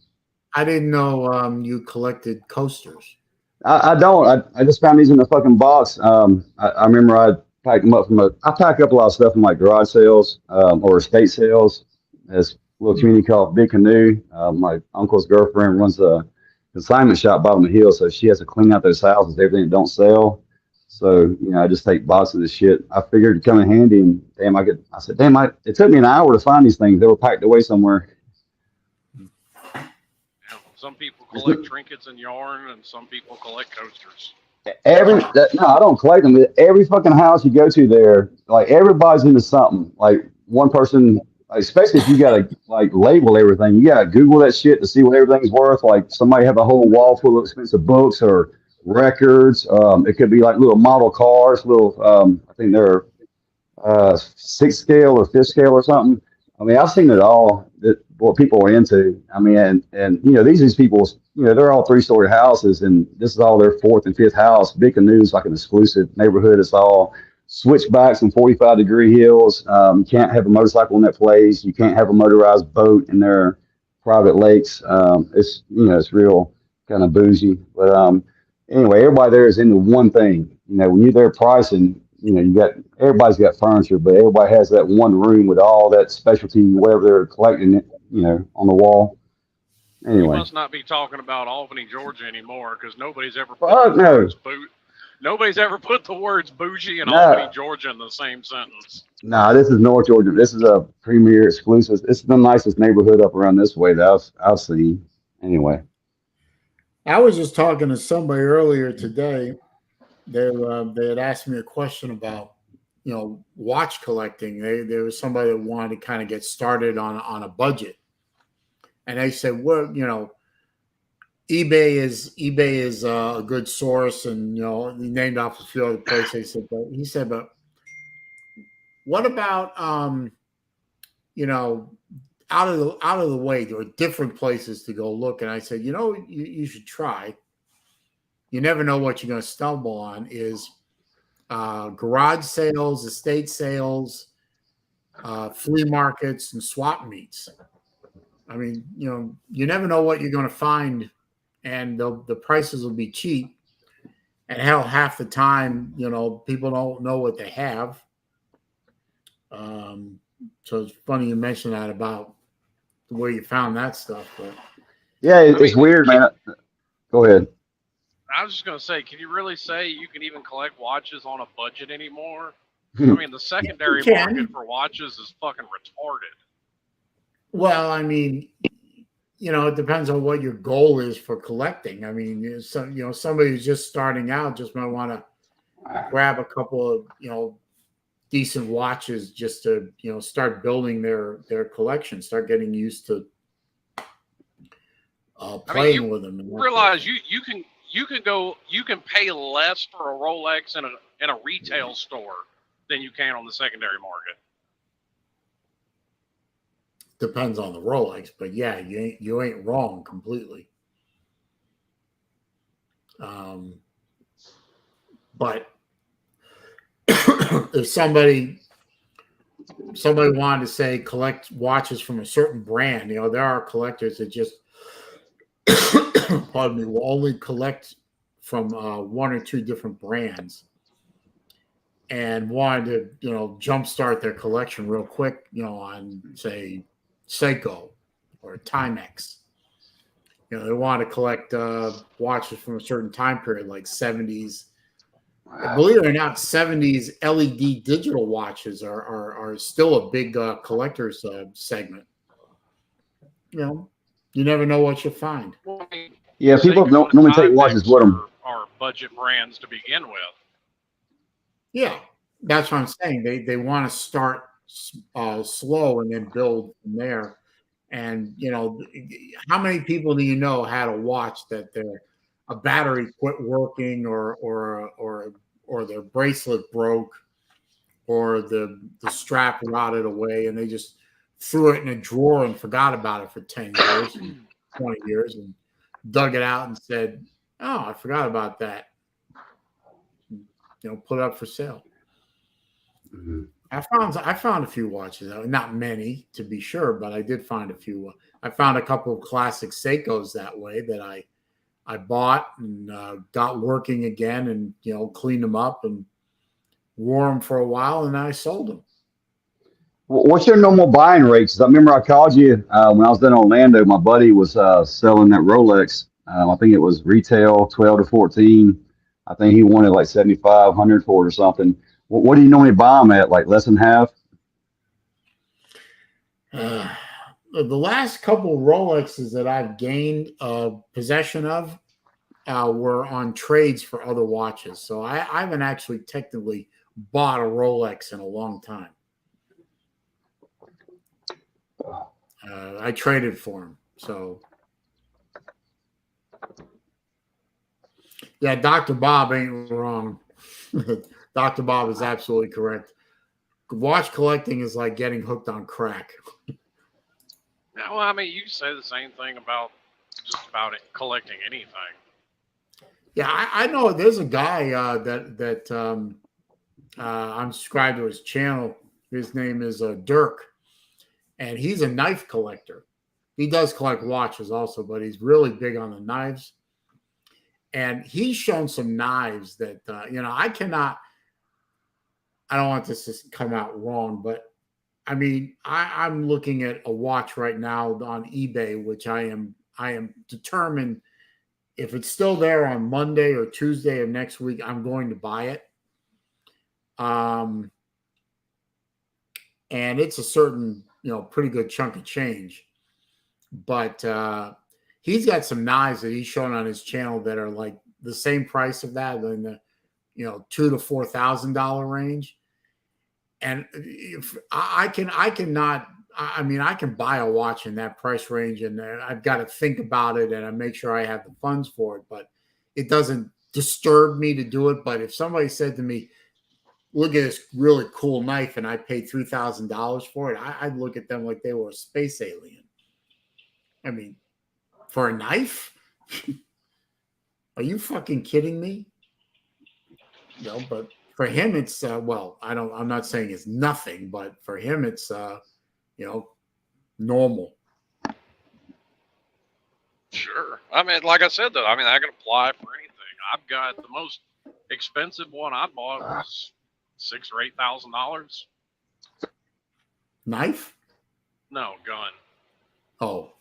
I didn't know you collected coasters. I don't. I just found these in the fucking box. I remember I packed them up I pack up a lot of stuff from like garage sales or estate sales. There's a little community called Big Canoe. My uncle's girlfriend runs a consignment shop bottom of the hill, so she has to clean out those houses, everything that don't sell. So, you know, I just take boxes of shit. I figured it'd come in handy, and damn, it took me an hour to find these things. They were packed away somewhere. Some people collect trinkets and yarn, and some people collect coasters. No, I don't collect them. Every fucking house you go to there, like, everybody's into something. Like, one person, especially if you gotta like label everything, you gotta Google that shit to see what everything's worth. Like, somebody have a whole wall full of expensive books or records. It could be like little model cars, I think they're 6 scale or 5th scale or something. I mean, I've seen it all. What people are into. I mean, and you know, these people, you know, they're all 3-story houses, and this is all their 4th and 5th house. Big Canoe's like an exclusive neighborhood. It's all switchbacks and 45-degree hills. You can't have a motorcycle in that place. You can't have a motorized boat in their private lakes. It's, you know, it's real kind of bougie. But anyway, everybody there is into one thing. You know, when you're there pricing, you know, everybody's got furniture, but everybody has that one room with all that specialty, whatever they're collecting, you know, on the wall. Anyway. You must not be talking about Albany, Georgia anymore, because nobody's ever put the words bougie and Albany, Georgia in the same sentence. Nah, this is North Georgia. This is a premier exclusive. This is the nicest neighborhood up around this way that I've seen. Anyway. I was just talking to somebody earlier today. They had asked me a question about, you know, watch collecting. There was somebody that wanted to kind of get started on a budget, and they said, well, you know, eBay is a good source, and you know, he named off a few other places. He said, but what about you know, out of the way, there are different places to go look. And I said, you know, you should try. You never know what you're going to stumble on. Is garage sales, estate sales, flea markets, and swap meets. I mean, you know, you never know what you're going to find, and the prices will be cheap. And hell, half the time, you know, people don't know what they have. So it's funny you mentioned that about where you found that stuff. But yeah, it's weird, man. Go ahead. I was just going to say, can you really say you can even collect watches on a budget anymore? I mean, the secondary market for watches is fucking retarded. Well, I mean, it depends on what your goal is for collecting. I mean, somebody who's just starting out just might want to grab a couple of, decent watches just to, start building their collection, start getting used to playing with them. And realize you can pay less for a Rolex in a retail store than you can on the secondary market. Depends on the Rolex, but yeah, you ain't wrong completely. But if somebody wanted to say collect watches from a certain brand, there are collectors that just pardon me, will only collect from one or two different brands and wanted to, jumpstart their collection real quick, on say Seiko or Timex. They want to collect watches from a certain time period, like 70s. Believe it or not, 70s LED digital watches are still a big collector's segment. You never know what you'll find. Well, I mean, Yeah, people don't normally take watches with them. Are budget brands to begin with. Yeah, that's what I'm saying. They want to start slow and then build from there. And how many people do you know had a watch that a battery quit working, or their bracelet broke, or the strap rotted away, and they just threw it in a drawer and forgot about it for 10 years, 20 years, and dug it out and said, "Oh, I forgot about that." Put it up for sale. Mm-hmm. I found a few watches, not many to be sure, but I did find a few. I found a couple of classic Seikos that way that I bought and got working again, and cleaned them up and wore them for a while, and I sold them. What's your normal buying rates? I remember I called you when I was in Orlando. My buddy was selling that Rolex. I think it was retail 12 to 14. I think he wanted like 7,500 for it or something. What do you normally buy them at? Like less than half? The last couple Rolexes that I've gained possession of were on trades for other watches. So I haven't actually technically bought a Rolex in a long time. I traded for them. So yeah, Dr. Bob ain't wrong. Dr. Bob is absolutely correct. Watch collecting is like getting hooked on crack. Yeah, well, I mean, you can say the same thing about just about collecting anything. Yeah, I know there's a guy that I'm subscribed to his channel. His name is Dirk, and he's a knife collector. He does collect watches also, but he's really big on the knives. And he's shown some knives that I don't want this to come out wrong, but I mean, I'm looking at a watch right now on eBay, which I am determined if it's still there on Monday or Tuesday of next week, I'm going to buy it. And it's a certain, pretty good chunk of change. But he's got some knives that he's shown on his channel that are like the same price of that, in the $2,000 to $4,000 range. And if I can buy a watch in that price range, and I've got to think about it and I make sure I have the funds for it, but it doesn't disturb me to do it. But if somebody said to me, look at this really cool knife, and I paid $3,000 for it, I'd look at them like they were a space alien. I mean, for a knife? Are you fucking kidding me? But for him, it's I'm not saying it's nothing, but for him, it's normal. Sure. I mean, like I said, though, I mean, I can apply for anything. I've got the most expensive one I bought was $6,000 or $8,000. Knife? No, gun. Oh.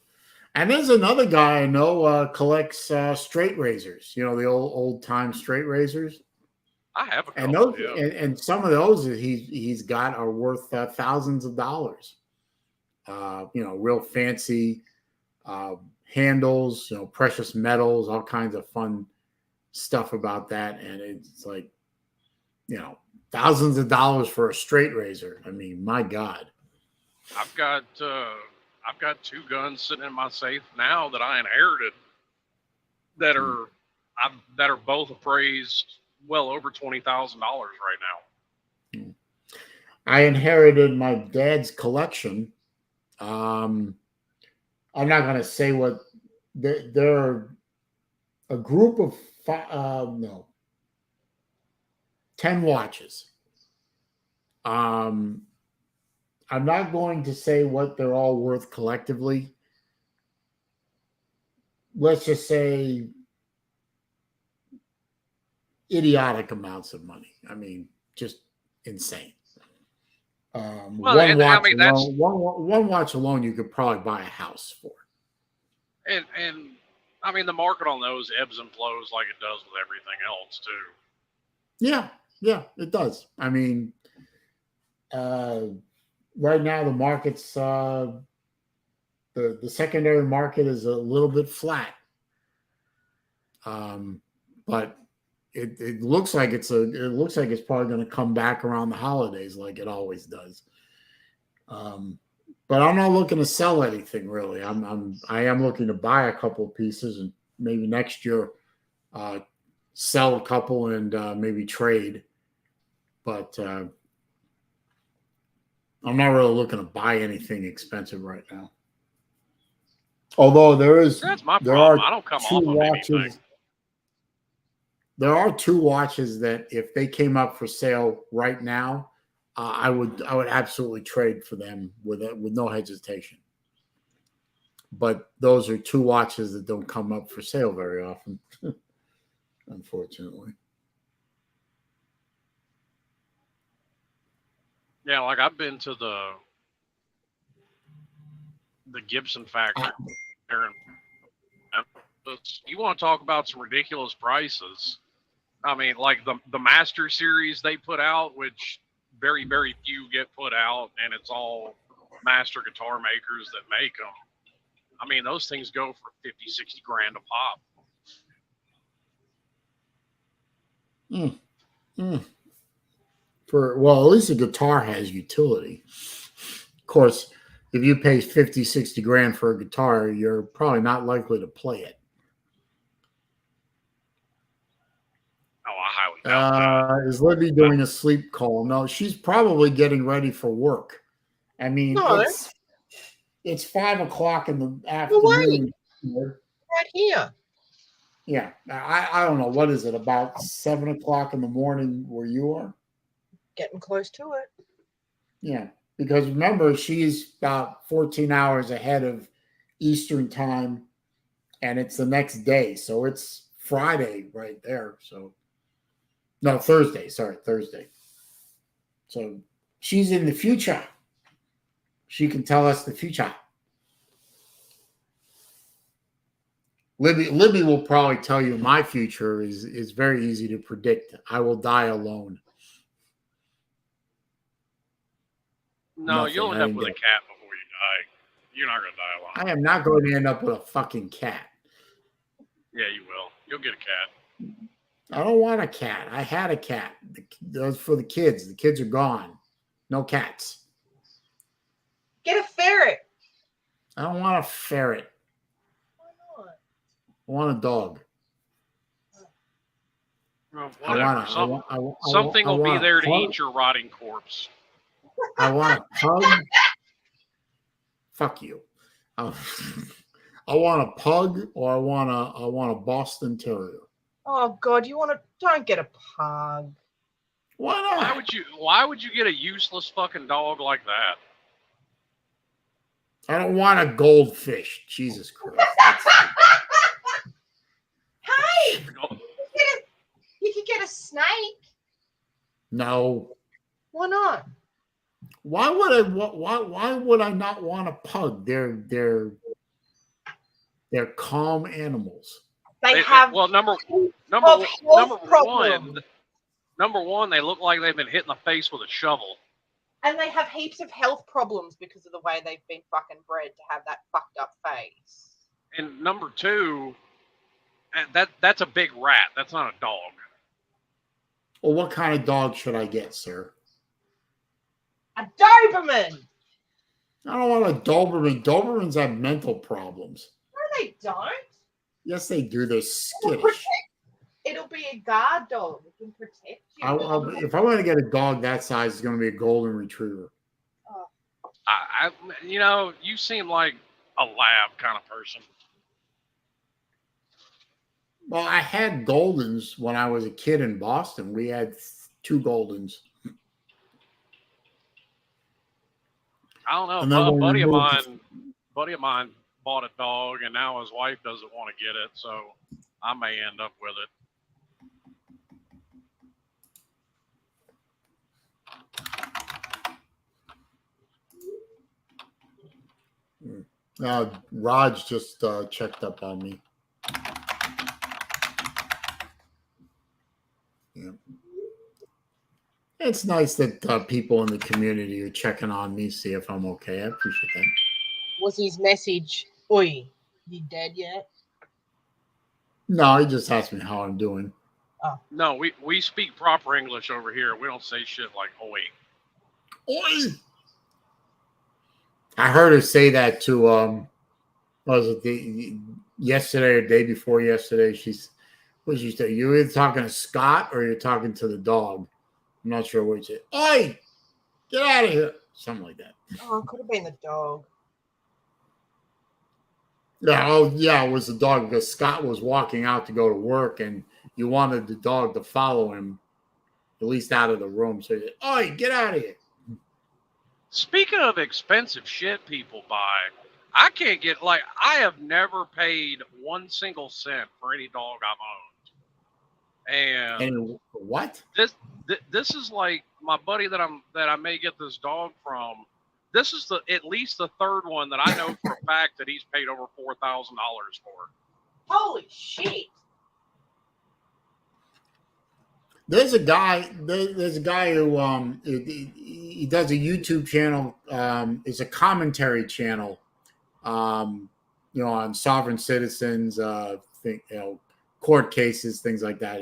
And there's another guy I know collects straight razors. The old time straight razors. I have a couple. And those, and some of those he's got are worth thousands of dollars. Real fancy handles, precious metals, all kinds of fun stuff about that. And it's like, thousands of dollars for a straight razor. I mean, my God. I've got 2 guns sitting in my safe now that I inherited that are both appraised well over $20,000 right now. I inherited my dad's collection. I'm not going to say what there are a group of 10 watches. I'm not going to say what they're all worth collectively. Let's just say idiotic amounts of money. I mean, just insane. One watch alone, you could probably buy a house for. And I mean, the market on those ebbs and flows like it does with everything else too. Yeah, it does. I mean, right now the market's the secondary market is a little bit flat, but it looks like it's probably going to come back around the holidays like it always does. But I'm not looking to sell anything really. I am looking to buy a couple of pieces and maybe next year sell a couple and maybe trade. But I'm not really looking to buy anything expensive right now. Although That's my problem. I don't come off of anything. There are 2 watches that if they came up for sale right now, I would absolutely trade for them with no hesitation. But those are 2 watches that don't come up for sale very often, unfortunately. Yeah, like I've been to the Gibson factory there in Memphis. You want to talk about some ridiculous prices? I mean, like the Master Series they put out, which very, very few get put out, and it's all master guitar makers that make them. I mean, those things go for 50, 60 grand a pop. At least a guitar has utility. Of course, if you pay 50, 60 grand for a guitar, you're probably not likely to play it. Oh, I highly doubt that. Is Libby doing a sleep call? No, she's probably getting ready for work. I mean, it's 5 o'clock in the afternoon. Right here. Yeah, I don't know. What is it, about 7 o'clock in the morning where you are? Getting close to it. Yeah, because remember, she's about 14 hours ahead of Eastern time, and it's the next day. So it's Friday right there. So, no, Thursday. Sorry, Thursday. So she's in the future. She can tell us the future. Libby will probably tell you my future is very easy to predict. I will die alone. No, you'll end up with a cat before you die. You're not going to die alone. I am not going to end up with a fucking cat. Yeah, you will. You'll get a cat. I don't want a cat. I had a cat. That was for the kids. The kids are gone. No cats. Get a ferret. I don't want a ferret. Why not? I want a dog. Well, whatever. Something will be there to eat your rotting corpse. I want a pug. Fuck you. I want a pug, or I want a Boston Terrier. Oh God, don't get a pug. Why not? Why would you get a useless fucking dog like that? I don't want a goldfish. Jesus Christ. Hey, you could get a snake. No. Why not? Why would I not want a pug? They're calm animals. They have number one, they look like they've been hit in the face with a shovel. And they have heaps of health problems because of the way they've been fucking bred to have that fucked up face. And number two, that's a big rat. That's not a dog. Well, what kind of dog should I get, sir? A Doberman! I don't want a Doberman. Dobermans have mental problems. No, they don't. Yes, they do. They're skittish. It'll be a guard dog. It can protect you. If I want to get a dog that size, it's going to be a golden retriever. You seem like a lab kind of person. Well, I had Goldens when I was a kid in Boston. We had 2 Goldens. I don't know. And then A when we buddy of moved mine bought a dog, and now his wife doesn't want to get it, so I may end up with it. Raj just checked up on me. Yeah. It's nice that people in the community are checking on me, see if I'm okay. I appreciate that. Was his message, oi, you dead yet? No, he just asked me how I'm doing. Oh. No, we speak proper English over here. We don't say shit like oi. Oi! I heard her say that to was it yesterday or day before yesterday? What did she say? You either talking to Scott or you're talking to the dog. I'm not sure which. Oi! Get out of here! Something like that. Oh, it could have been the dog. Yeah, it was the dog because Scott was walking out to go to work and you wanted the dog to follow him, at least out of the room. So you said, oi, get out of here. Speaking of expensive shit people buy, I can't get, I have never paid 1 single cent for any dog I've owned. And what? This is like my buddy that I may get this dog from. This is at least the 3rd one that I know for a fact that he's paid over $4,000 for. Holy shit! There's a guy who he does a YouTube channel. It's a commentary channel, on sovereign citizens, court cases, things like that.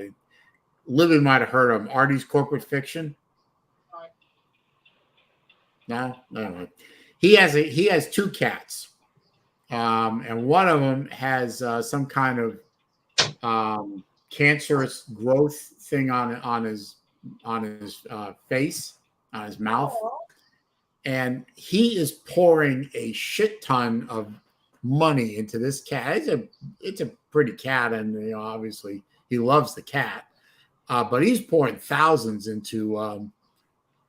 Libby might have heard of him. Artie's Corporate Fiction. No. He has 2 cats, and one of them has some kind of cancerous growth thing on his face, on his mouth, and he is pouring a shit ton of money into this cat. It's a pretty cat, and obviously he loves the cat, but he's pouring thousands into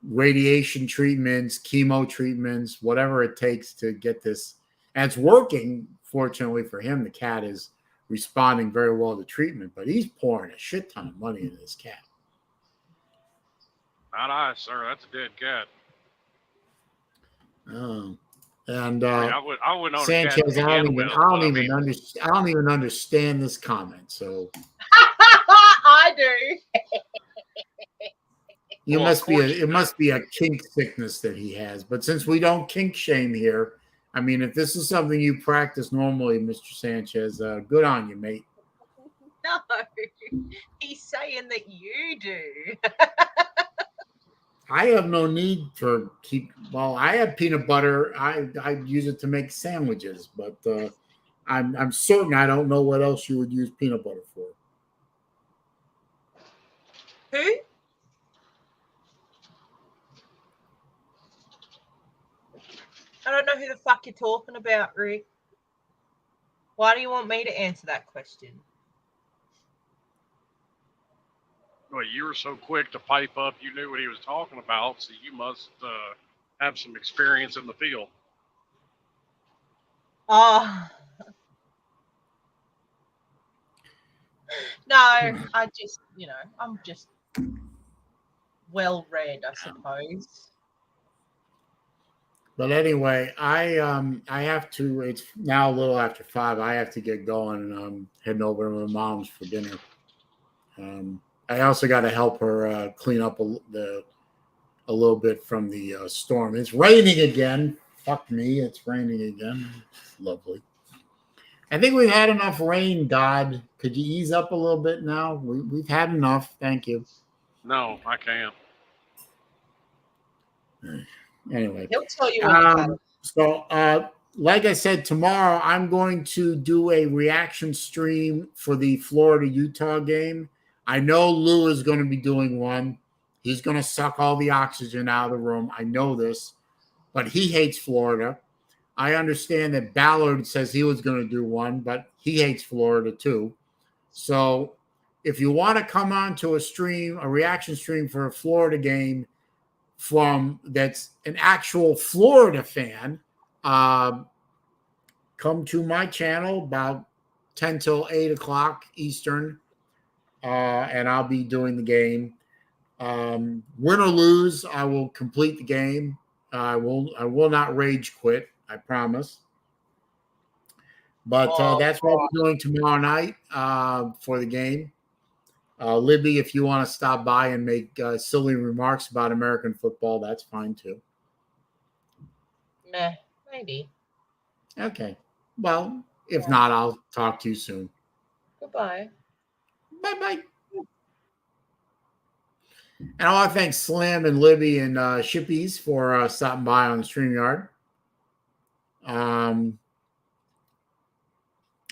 radiation treatments, chemo treatments, whatever it takes to get this. And it's working. Fortunately for him, the cat is responding very well to treatment, but he's pouring a shit ton of money into this cat. Not I, sir. That's a dead cat. Oh, and I wouldn't own Sanchez, a cat. I don't even understand this comment. So I do. It must be a kink sickness that he has. But since we don't kink shame here, I mean, if this is something you practice normally, Mr. Sanchez, good on you, mate. No, he's saying that you do. I have no need for I have peanut butter. I use it to make sandwiches, but I'm certain I don't know what else you would use peanut butter for. Who? I don't know who the fuck you're talking about, Rick. Why do you want me to answer that question? Well, you were so quick to pipe up, you knew what he was talking about, so you must have some experience in the field. Oh. No, I just, I'm just well read, I suppose. But anyway, I have to. It's now a little after 5. I have to get going, and I'm heading over to my mom's for dinner. I also got to help her clean up a a little bit from the storm. It's raining again. Fuck me, it's raining again. It's lovely. I think we've had enough rain, God. Could you ease up a little bit now? We've had enough. Thank you. No, I can't. Anyway. He'll tell you when So, like I said, tomorrow I'm going to do a reaction stream for the Florida-Utah game. I know Lou is going to be doing one. He's going to suck all the oxygen out of the room. I know this, but he hates Florida. I understand that Ballard says he was going to do one, but he hates Florida too. So if you want to come on to a reaction stream for a Florida game that's an actual Florida fan, come to my channel about 10 till 8 o'clock Eastern, and I'll be doing the game. Win or lose, I will complete the game. I will not rage quit, I promise. But that's what we're doing tomorrow night for the game. Libby, if you want to stop by and make silly remarks about American football, that's fine too. Meh, maybe. Okay. Well, if not, I'll talk to you soon. Goodbye. Bye-bye. And I want to thank Slim and Libby and Shippies for stopping by on the StreamYard.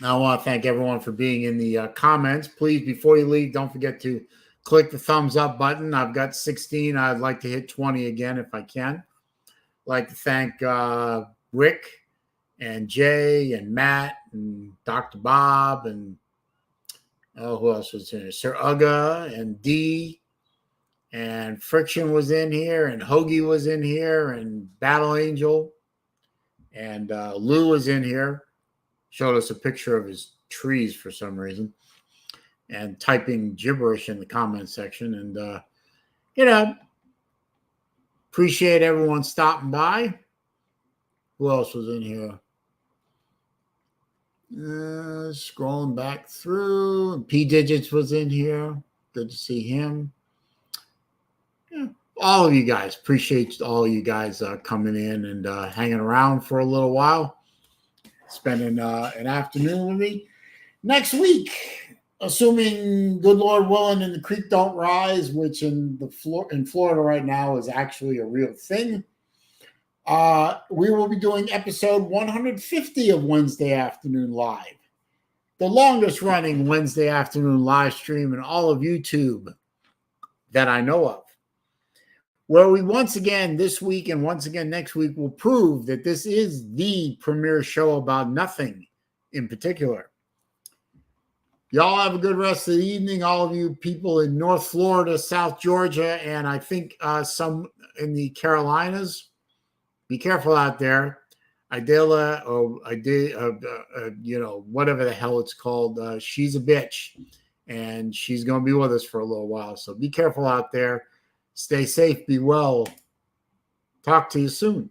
I want to thank everyone for being in the comments. Please, before you leave, don't forget to click the thumbs up button. I've got 16. I'd like to hit 20 again if I can. I'd like to thank Rick and Jay and Matt and Dr. Bob and who else was in here? Sir Uga and Dee and Friction was in here and Hoagie was in here and Battle Angel and Lou was in here. Showed us a picture of his trees for some reason and typing gibberish in the comment section. And, appreciate everyone stopping by. Who else was in here? Scrolling back through. P Digits was in here. Good to see him. Yeah, all of you guys. Appreciate all of you guys coming in and hanging around for a little while. Spending an afternoon with me. Next week, assuming good Lord willing and the creek don't rise, which in Florida right now is actually a real thing, we will be doing episode 150 of Wednesday Afternoon Live, the longest running Wednesday afternoon live stream in all of YouTube that I know of, where we once again this week and once again next week will prove that this is the premier show about nothing in particular. Y'all have a good rest of the evening. All of you people in North Florida, South Georgia, and I think some in the Carolinas, be careful out there. Idella, or whatever the hell it's called. She's a bitch, and she's going to be with us for a little while. So be careful out there. Stay safe. Be well. Talk to you soon.